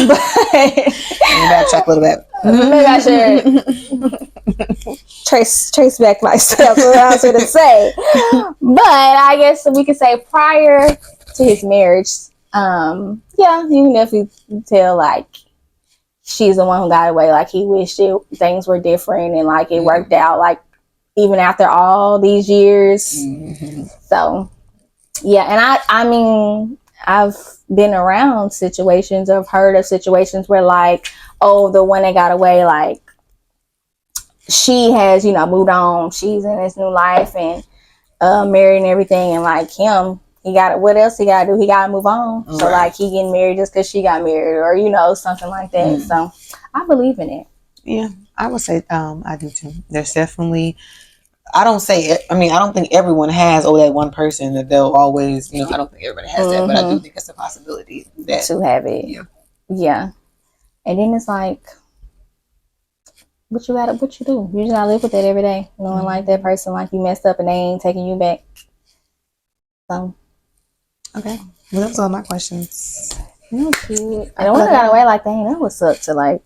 But backtrack a little bit. Maybe I should trace back myself what I was going to say. But I guess we could say prior to his marriage, yeah, you can definitely tell like she's the one who got away. Like he wished things were different, and like it worked out. Like even after all these years. So yeah, and I mean I've been around situations, I've heard of situations where like, oh, the one that got away, like she has, you know, moved on, she's in this new life and married and everything, and like him, he got, what else he gotta do? He gotta move on. Right. So like he getting married just because she got married, or you know, something like that. So I believe in it. Yeah, I would say I do too. There's definitely, I don't think everyone has that one person that they'll always, you know, I don't think everybody has that, but I do think it's a possibility that to have it. Yeah. And then it's like, what you do? You just gotta live with it every day, knowing like that person, like you messed up and they ain't taking you back. So okay, well that was all my questions. Cute. And the one that got away, like, dang, that would suck to like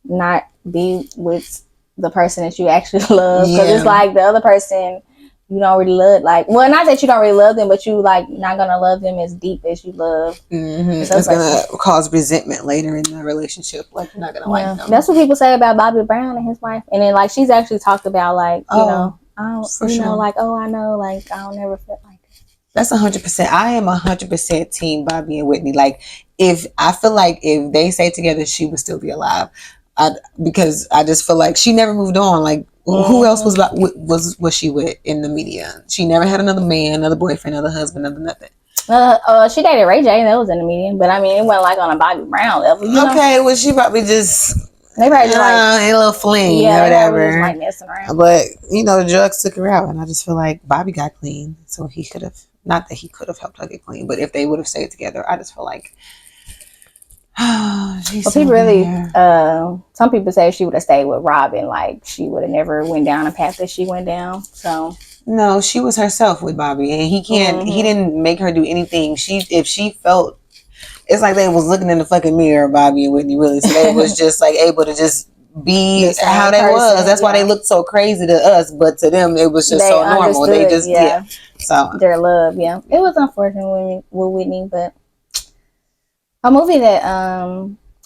not be with the person that you actually love, because it's like the other person you don't really love, like, well, not that you don't really love them, but you like not gonna love them as deep as you love. It's gonna cause resentment later in the relationship, like you're not gonna like them. That's what people say about Bobby Brown and his wife, and then like she's actually talked about like, you know, I don't, you know, like, oh, I know, like I don't ever feel like that. That's 100%. I am 100% team Bobby and Whitney. Like, if I feel like if they stayed together, she would still be alive. Because I just feel like she never moved on. Like, who else was she with in the media? She never had another man, another boyfriend, another husband, another nothing. She dated Ray J, and that was in the media. But I mean, it wasn't like on a Bobby Brown level. You know? Well, she probably just they probably just like a little fling or whatever. Just, like messing around. But you know, the drugs took her out, and I just feel like Bobby got clean, so he could have. Not that he could have helped her get clean, but if they would have stayed together, I just feel like. People really, some people say she would have stayed with Robin, like she would have never went down a path that she went down. So no, she was herself with Bobby, and he can't. He didn't make her do anything. If she felt, it's like they was looking in the fucking mirror, Bobby and Whitney, really. So they was just like able to just be how they was. That's why they looked so crazy to us, but to them it was just so normal. They just so their love. Yeah, it was unfortunate with Whitney, but. A movie that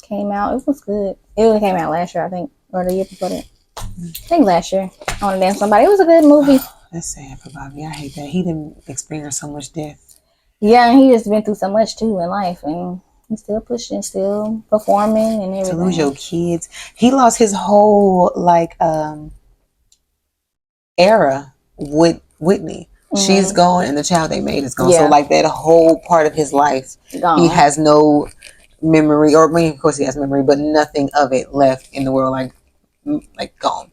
came out, it was good. It came out last year, I think, or the year before that. I think last year. I Want to Dance Somebody. It was a good movie. That's sad for Bobby. I hate that. He didn't experience so much death. Yeah, and he just been through so much too in life, and he's still pushing, still performing and everything. To lose your kids. He lost his whole era with Whitney. She's gone, and the child they made is gone. Yeah. So like that whole part of his life, Gone. he has no memory, or I mean, of course he has memory, but nothing of it left in the world. Like gone,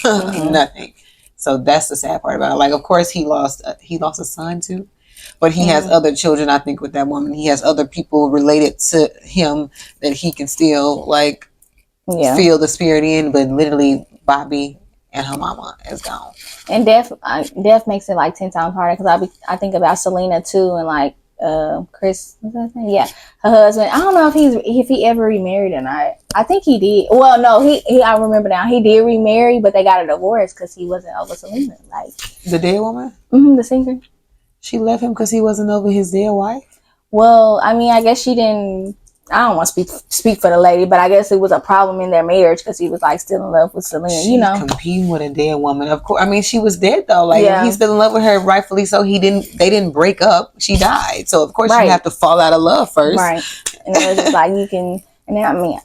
nothing. So that's the sad part about it. Like, of course, he lost a son too, but he has other children. I think with that woman, he has other people related to him that he can still like feel the spirit in. But literally, Bobby and her mama is gone. And death makes it like 10 times harder because I think about Selena too, and like Chris, what's that name? Yeah, her husband. I don't know if he ever remarried or not. I think he did. Well, no, he I remember now he did remarry, but they got a divorce because he wasn't over Selena. Like the dead woman, the singer. She left him because he wasn't over his dead wife. Well, I mean, I guess she didn't. I don't want to speak for the lady, but I guess it was a problem in their marriage because he was like still in love with Selena. She's competing with a dead woman. Of course, I mean she was dead though. Like if he's still in love with her, rightfully so. They didn't break up. She died, so of course you have to fall out of love first, right? And it was just like you can. And then I mean,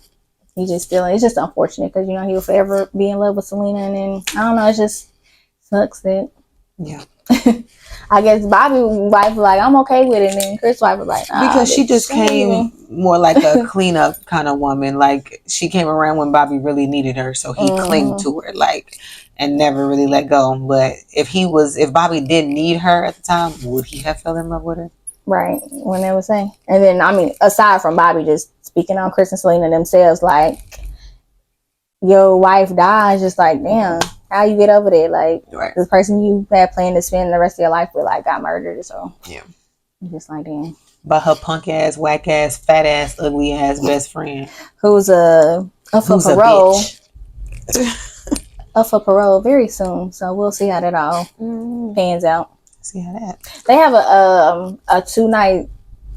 he just feeling. It's just unfortunate because he will forever be in love with Selena, and then I don't know. It just sucks that. Yeah. I guess Bobby's wife was like, I'm okay with it. And then Chris' wife was like, because she just came more like a cleanup kind of woman. Like she came around when Bobby really needed her. So he clinged to her and never really let go. But if Bobby didn't need her at the time, would he have fell in love with her? Right. When they were saying. And then, I mean, aside from Bobby just speaking on Chris and Selena themselves, like, your wife dies, just like, damn. How you get over there? Like the person you had planned to spend the rest of your life with, like, got murdered. So yeah, just like damn. But her punk ass, whack ass, fat ass, ugly ass best friend, who's up for parole very soon. So we'll see how that all pans out. See how that. They have a 2-night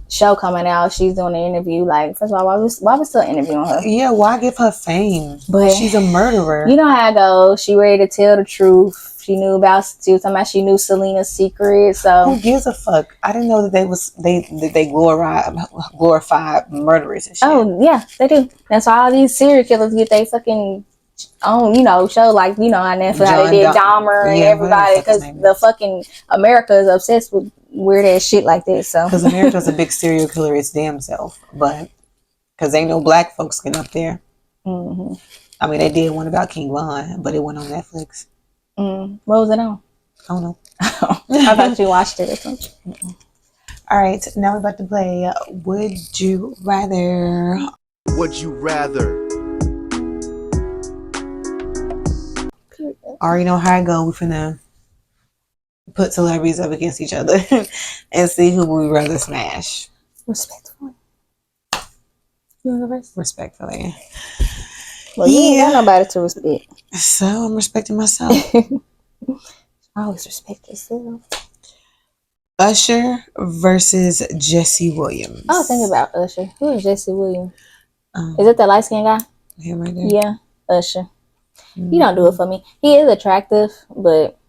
show coming out. She's doing an interview. Like, first of all, why we still interviewing her? Yeah, why give her fame? But she's a murderer. You know how it goes. She ready to tell the truth. She knew she knew Selena's secret. So who gives a fuck? I didn't know that they glorify murderers and shit. Oh yeah, they do. That's why all these serial killers get they fucking own, show like on Netflix how they did Dahmer and everybody because the fucking America is obsessed with weird ass shit like this. So because America's a big serial killer its damn self, but because ain't no black folks getting up there. Mm-hmm. I mean, they did one about King Von, but it went on Netflix. What was it on? I don't know. I thought you watched it or something. All right, now we're about to play Would You Rather. Would you rather? Already know how it go. We're finna put celebrities up against each other and see who we rather smash. Respectfully. You want to go first? Respectfully. Well, you ain't got nobody to respect. So I'm respecting myself. I always respect yourself. Usher versus Jesse Williams. I was thinking about Usher. Who is Jesse Williams? Is it the light skinned guy? Him right there? Yeah, Usher. He don't do it for me. He is attractive, but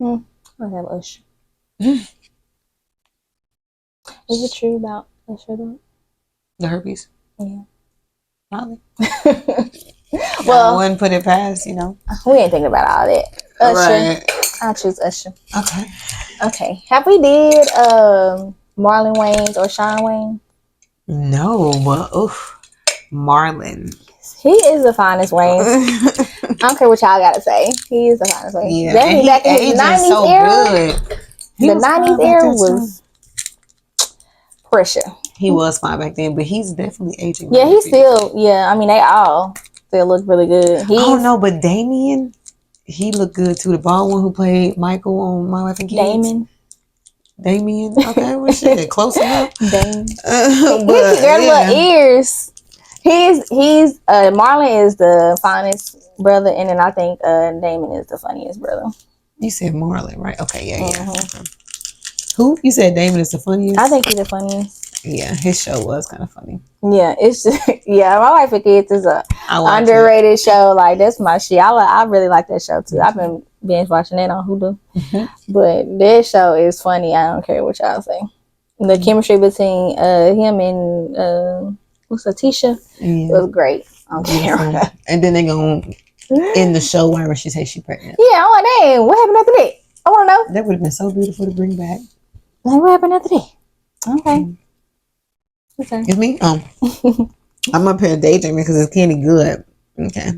I have Usher. Is it true about Usher though? The herpes? Yeah. Probably. Well, I wouldn't put it past, we ain't thinking about all that. Usher. Right. I choose Usher. Okay. Have we did Marlon Wayans or Sean Wayne? No, but Marlon. He is the finest Wayne. I don't care what y'all gotta say. He is the finest Wayne. Yeah, definitely back in his 90s so era. Good. The 90s era was pressure. He was fine back then, but he's definitely aging. Yeah, he's still. Yeah, I mean they all still look really good. But Damien, he looked good too. The bald one who played Michael on My Wife and Kids. Damien. Okay, well shit, close enough. Damien. Their little ears. He's Marlon is the finest brother, and then I think Damon is the funniest brother. You said Marlon, right? Okay, yeah. Who? You said Damon is the funniest? I think he's the funniest. Yeah, his show was kind of funny. Yeah, it's just, My Wife and Kids is a underrated show. Like that's my shit. I really like that show too. I've been binge watching that on Hulu, but that show is funny. I don't care what y'all say. The chemistry between him and Tisha was great on camera. And then they go in the show where she says she's pregnant. Yeah, I'm like, dang, what happened after that? I want to know. That would have been so beautiful to bring back. Like, what happened after that? Okay. Your turn. It's me? I'm up here daydreaming because it's candy good. Okay.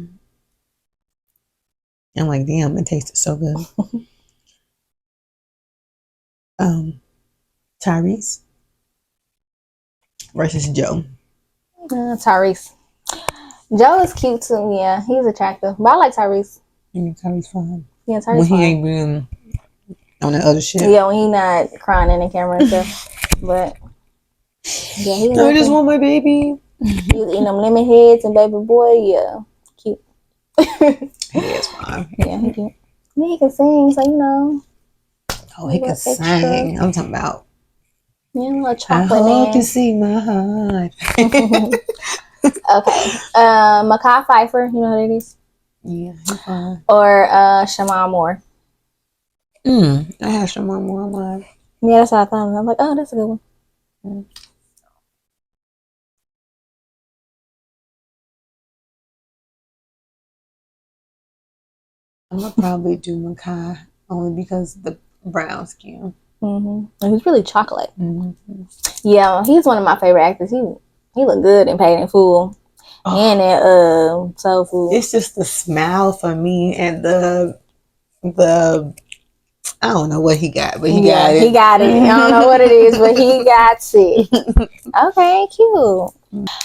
I'm like, damn, it tasted so good. Tyrese versus Joe. Tyrese. Joe is cute too. Yeah, he's attractive. But I like Tyrese. Tyrese fine. Yeah, Tyrese When he fine. ain't been on that other shit. Yeah, when he not crying in the camera and stuff. But yeah, he's I just want my baby. He's eating them lemon heads and baby boy. Yeah, cute. He is fine. Yeah, he cute. I mean, he can sing, so you know. Oh, he can sing. I'm talking about. Yeah, a little I chocolate hope man. you see my heart. Okay. Makai Pfeiffer, you know who that is? Yeah, he's fine. Or Shaman Moore. I have Shaman Moore on mine. Yeah, that's what I thought. I'm like, oh, that's a good one. I'm gonna probably do Makai only because the brown skin. Mm-hmm. He's really chocolate. Mm-hmm. Yeah, he's one of my favorite actors. He look good in Paid in Full. And at Soul Food. It's just the smile for me and the I don't know what he got, but he got it. He got it. I don't know what it is, but he got it. Okay, cute.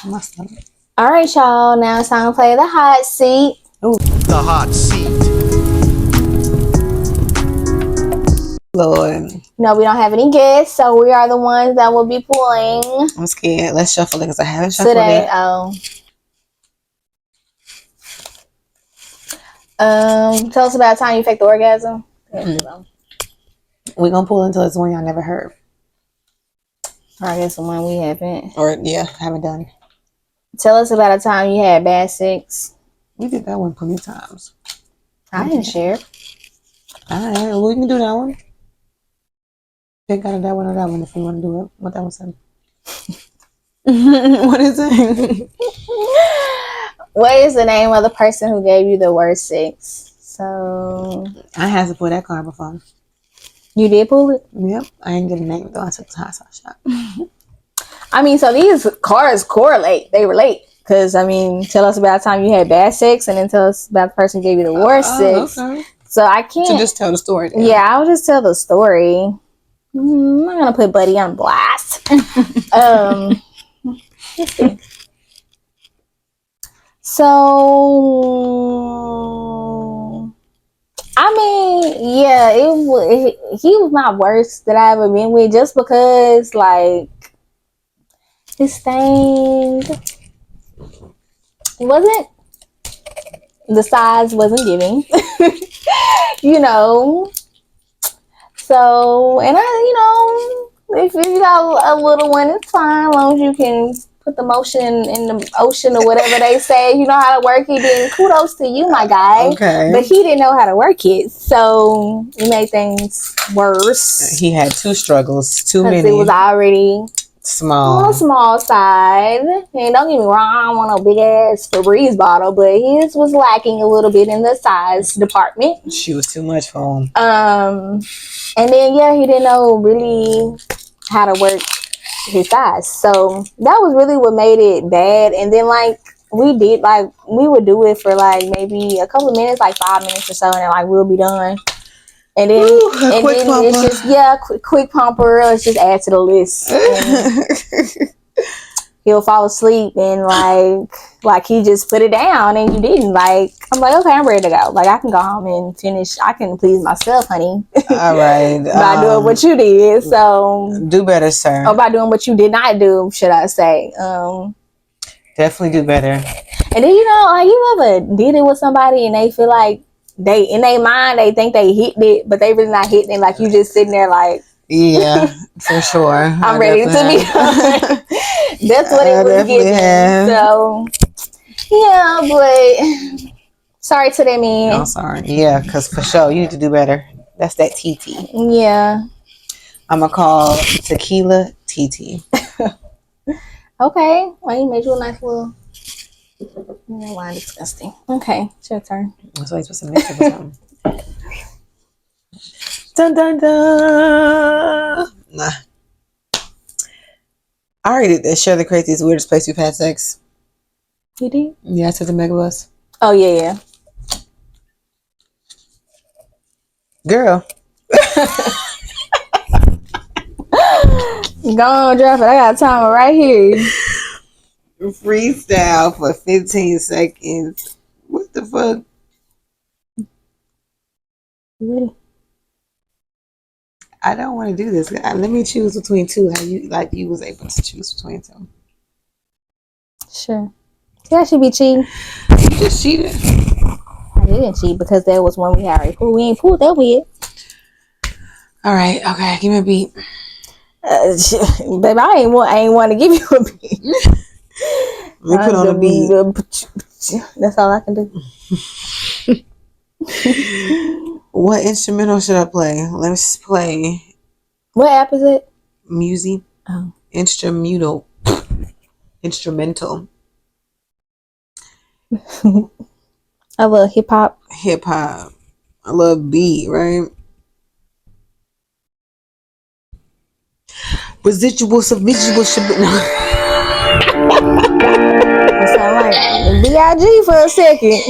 My stomach. All right, y'all. Now it's time to play the hot seat. Ooh. The hot seat. Lord. No, we don't have any guests, so we are the ones that will be pulling. I'm scared. Let's shuffle it because I haven't shuffled Today. it. Tell us about a time you faked the orgasm. We're gonna pull until it's one y'all never heard. Or I guess the one we haven't. Or haven't done. Tell us about a time you had bad sex. We did that one plenty of times. I didn't share. Alright, well, we can do that one. Pick out of that one or that one if you want to do it. What that one said. What is it? What is the name of the person who gave you the worst sex? So I had to pull that card before. you did pull it? Yep. I ain't get a name though. I took the hot sauce shot. I mean, so these cards correlate. They relate. Because, I mean, tell us about a time you had bad sex and then tell us about the person who gave you the worst sex. Okay. So I can't. So just tell the story then. Yeah, I'll just tell the story. I'm not going to put Buddy on blast. Let's see. So, I mean, yeah, he was my worst that I ever been with just because, like, his thing wasn't, the size wasn't giving, you know. So, and if you got a little one, it's fine, as long as you can put the motion in the ocean or whatever they say. You know how to work it, then kudos to you, my guy. Okay. But he didn't know how to work it, so it made things worse. He had two struggles, too many. It was already small. On the small side. And don't get me wrong, I don't want no big ass Febreze bottle, but his was lacking a little bit in the size department. She was too much for him. And then he didn't know really how to work his size. So that was really what made it bad. And then we would do it for maybe a couple of minutes, 5 minutes or so, and then we'll be done. And then, it's just quick pumper. Let's just add to the list. He'll fall asleep and like he just put it down and you didn't. I'm like, okay, I'm ready to go. I can go home and finish. I can please myself, honey. All right. By doing what you did. So do better, sir. Or by doing what you did not do, should I say? Definitely do better. And then you ever did it with somebody and they feel like they in their mind they think they hit it, but they really not hitting it. You just sitting there yeah, for sure. I'm ready to be done. That's what it was giving. So yeah, but sorry to that man. I'm sorry. Yeah, because for sure you need to do better. That's that TT. Yeah. I'm gonna call tequila TT. Okay. Well, you made you a nice little. Wine disgusting. Okay, it's your turn. That's why you're supposed to mix it with something. Dun dun dun. Nah. I already did that. Share the craziest, weirdest place you've had sex. You did? Yeah, I took the megabus. Oh yeah. Girl. Go on, drop it. I got a timer right here. Freestyle for 15 seconds. What the fuck? You ready? I don't want to do this. Let me choose between two. How you was able to choose between two? Sure. Yeah, she be cheating. You just cheated. I didn't cheat because that was one we already pulled. We ain't pulled that with. All right. Okay. Give me a beat. Baby, I ain't want to give you a beat. Let me put on a beat. That's all I can do. What instrumental should I play? Let's play. What app is it? Music. Oh. Instrumental. I love hip hop. Hip hop. I love beat, right? Residual, visual should be. It sound like B.I.G. for a second.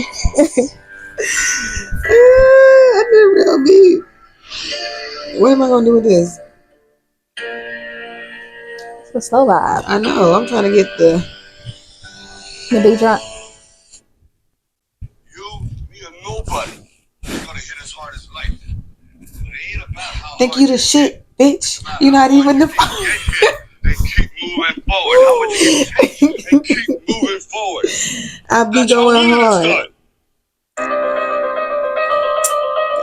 I did real beat. What am I gonna do with this? It's a slow vibe. I know. I'm trying to get the beat drop. You, me, or nobody is gonna hit as hard as life. But it ain't about how think hard you the shit, bitch. You're not even the. and keep moving forward. How much you can take and keep moving forward. I be That's how going winning is hard. done.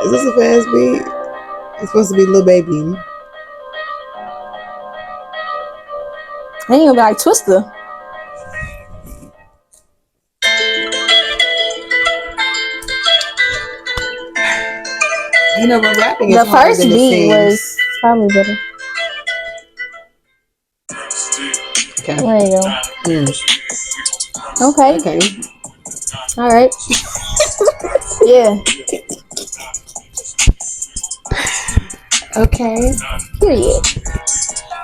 Is this a fast beat? It's supposed to be Lil Baby. Then you gonna be like Twister. You know, but rapping is The harder first than it beat seems. was probably better. Okay. There you go. Okay. Okay. All right. Yeah. Okay. Period.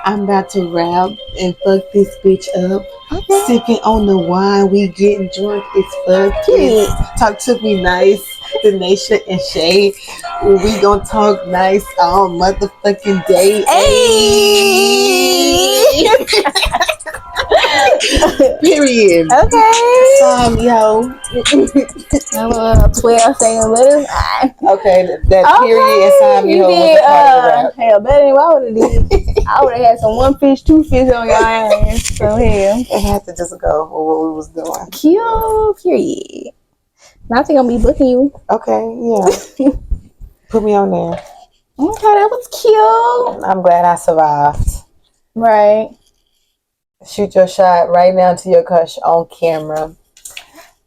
I'm about to rap and fuck this bitch up. Okay. Sipping on the wine, we getting drunk as fuck. Period. Talk to me nice, the nation and shade. We gon' talk nice all motherfucking day. Hey. Period. Okay. Yo. I'm 12 saying letters. Okay, that period and time you yo did. was a part of the rap. Hell, better than what I would have did. I would have had some 1 fish, 2 fish on your ass. So hell, It had to just go for what we was doing. cute. Period. Now I think I'm gonna be booking you. Okay, yeah. Put me on there. Okay, that was cute. I'm glad I survived. Right. Shoot your shot right now to your crush on camera.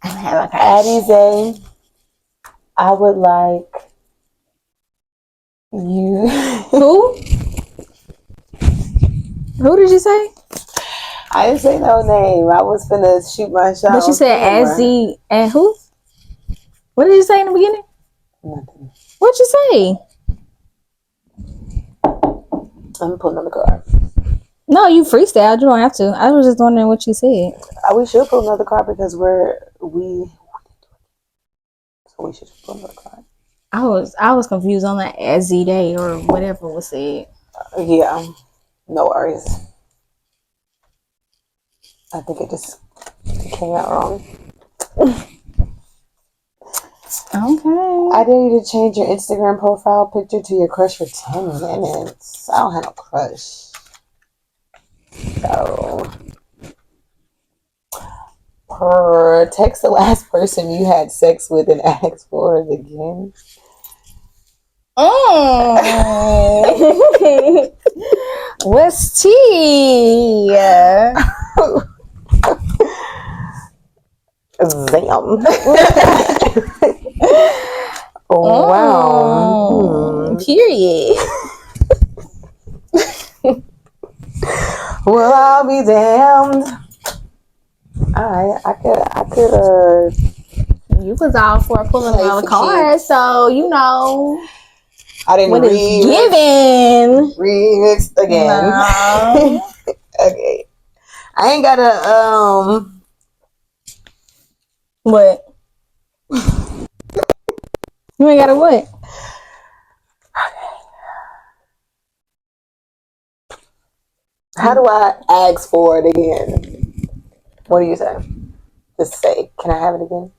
I don't have a crush. Addie Zay, I would like you. Who? Who did you say? I didn't say no name. I was finna shoot my shot. But you said Azzy and who? What did you say in the beginning? Nothing. What'd you say? I'm pulling on the card. No, you freestyled. You don't have to. I was just wondering what you said. We should pull another card because we should pull another card. I was confused on that Azzy Day or whatever was said. Yeah, no worries. I think it just came out wrong. Okay. I dare you to change your Instagram profile picture to your crush for 10 minutes. I don't have no crush. So, text the last person you had sex with and ask for it again. What's tea? Zam. Oh, wow. Period. Well, I'll be damned. Alright, I could You was all for pulling play another some card, kids. so you know. I didn't What is given? remix again. No. Okay. I ain't got a What? You ain't got a what? how do I ask for it again? What do you say? Just say, can I have it again?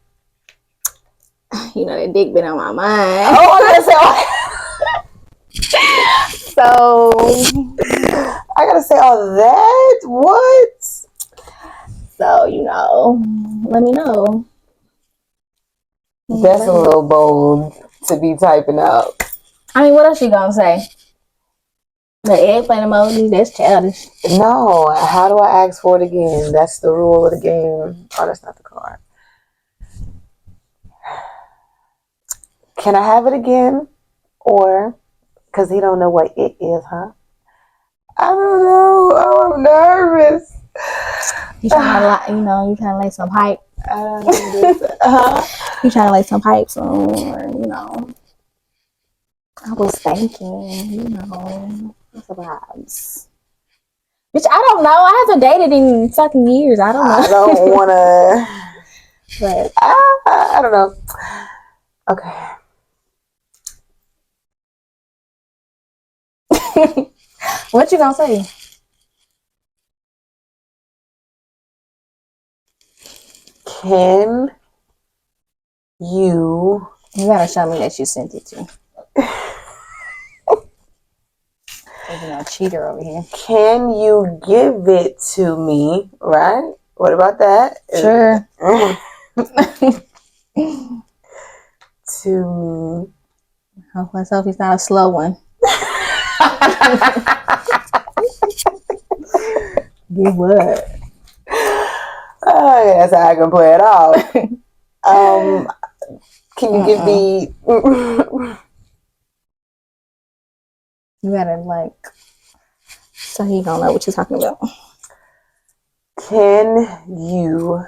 You know that dick been on my mind. Oh, I So gotta say all that? What? So, let me know. That's a little bold to be typing out. I mean, what else you gonna say? The eggplant emojis, that's childish. No, how do I ask for it again? That's the rule of the game. Oh, that's not the card. Can I have it again? Or, because he don't know what it is, huh? I don't know. Oh, I'm nervous. You trying to, you trying to lay some pipe. I don't know this. You trying to lay some pipes on, or, I was thinking, it's the vibes. Bitch, I don't know. I haven't dated in fucking years. I don't know. I don't want to. But I don't know. Okay. what you gonna say? Can you? You gotta show me that you sent it to. Cheater over here. Can you give it to me? Right? What about that? Sure. To me. Hope myself he's not a slow one. Give what? Oh, yeah, that's how I can play it off. Can you give me? You gotta so he don't know what you're talking about. Can you?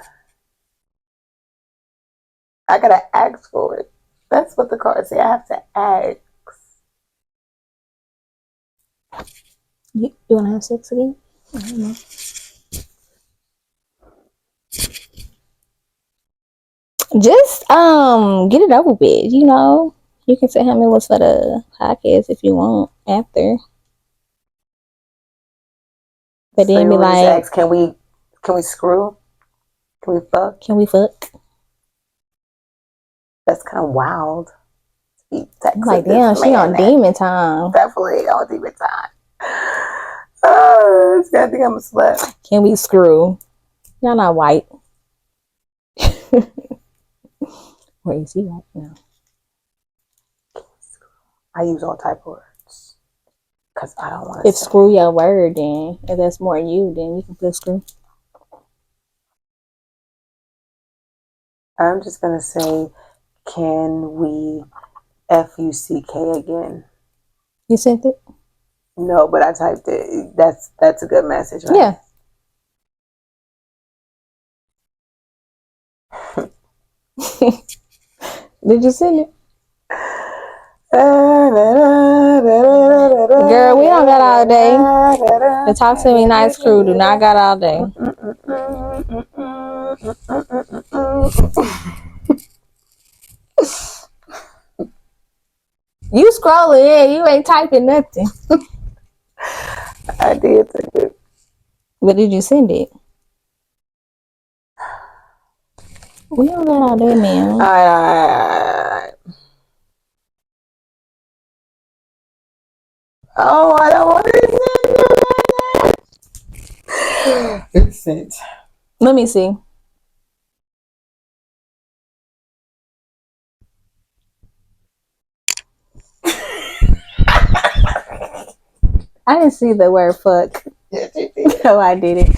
I gotta ask for it. That's what the cards say. I have to ask. You wanna have sex again? I don't know. Just get it over with. You can tell him it was for the podcast if you want after. But So then be like, ask, can we screw? Can we fuck? Can we fuck? That's kind of wild. I'm like, damn, she on demon time. Definitely on demon time. Oh, this guy think I'm a slut. Can we screw? Y'all not white. Where is he right now? I use all type of words because I don't want to. If screw your word, then if that's more you, then you can put screw. I'm just gonna say, can we fuck again? You sent it? No, but I typed it. That's a good message, right? Yeah. Did you send it? Girl, we don't got all day. The Talk to Me Nice crew do not got all day. You scrolling in, you ain't typing nothing. I did type it. But did you send it? We don't got all day, man. All right. Oh, I don't want to. It's sent. Let me see. I didn't see the word fuck. Yes, you did. No, I didn't.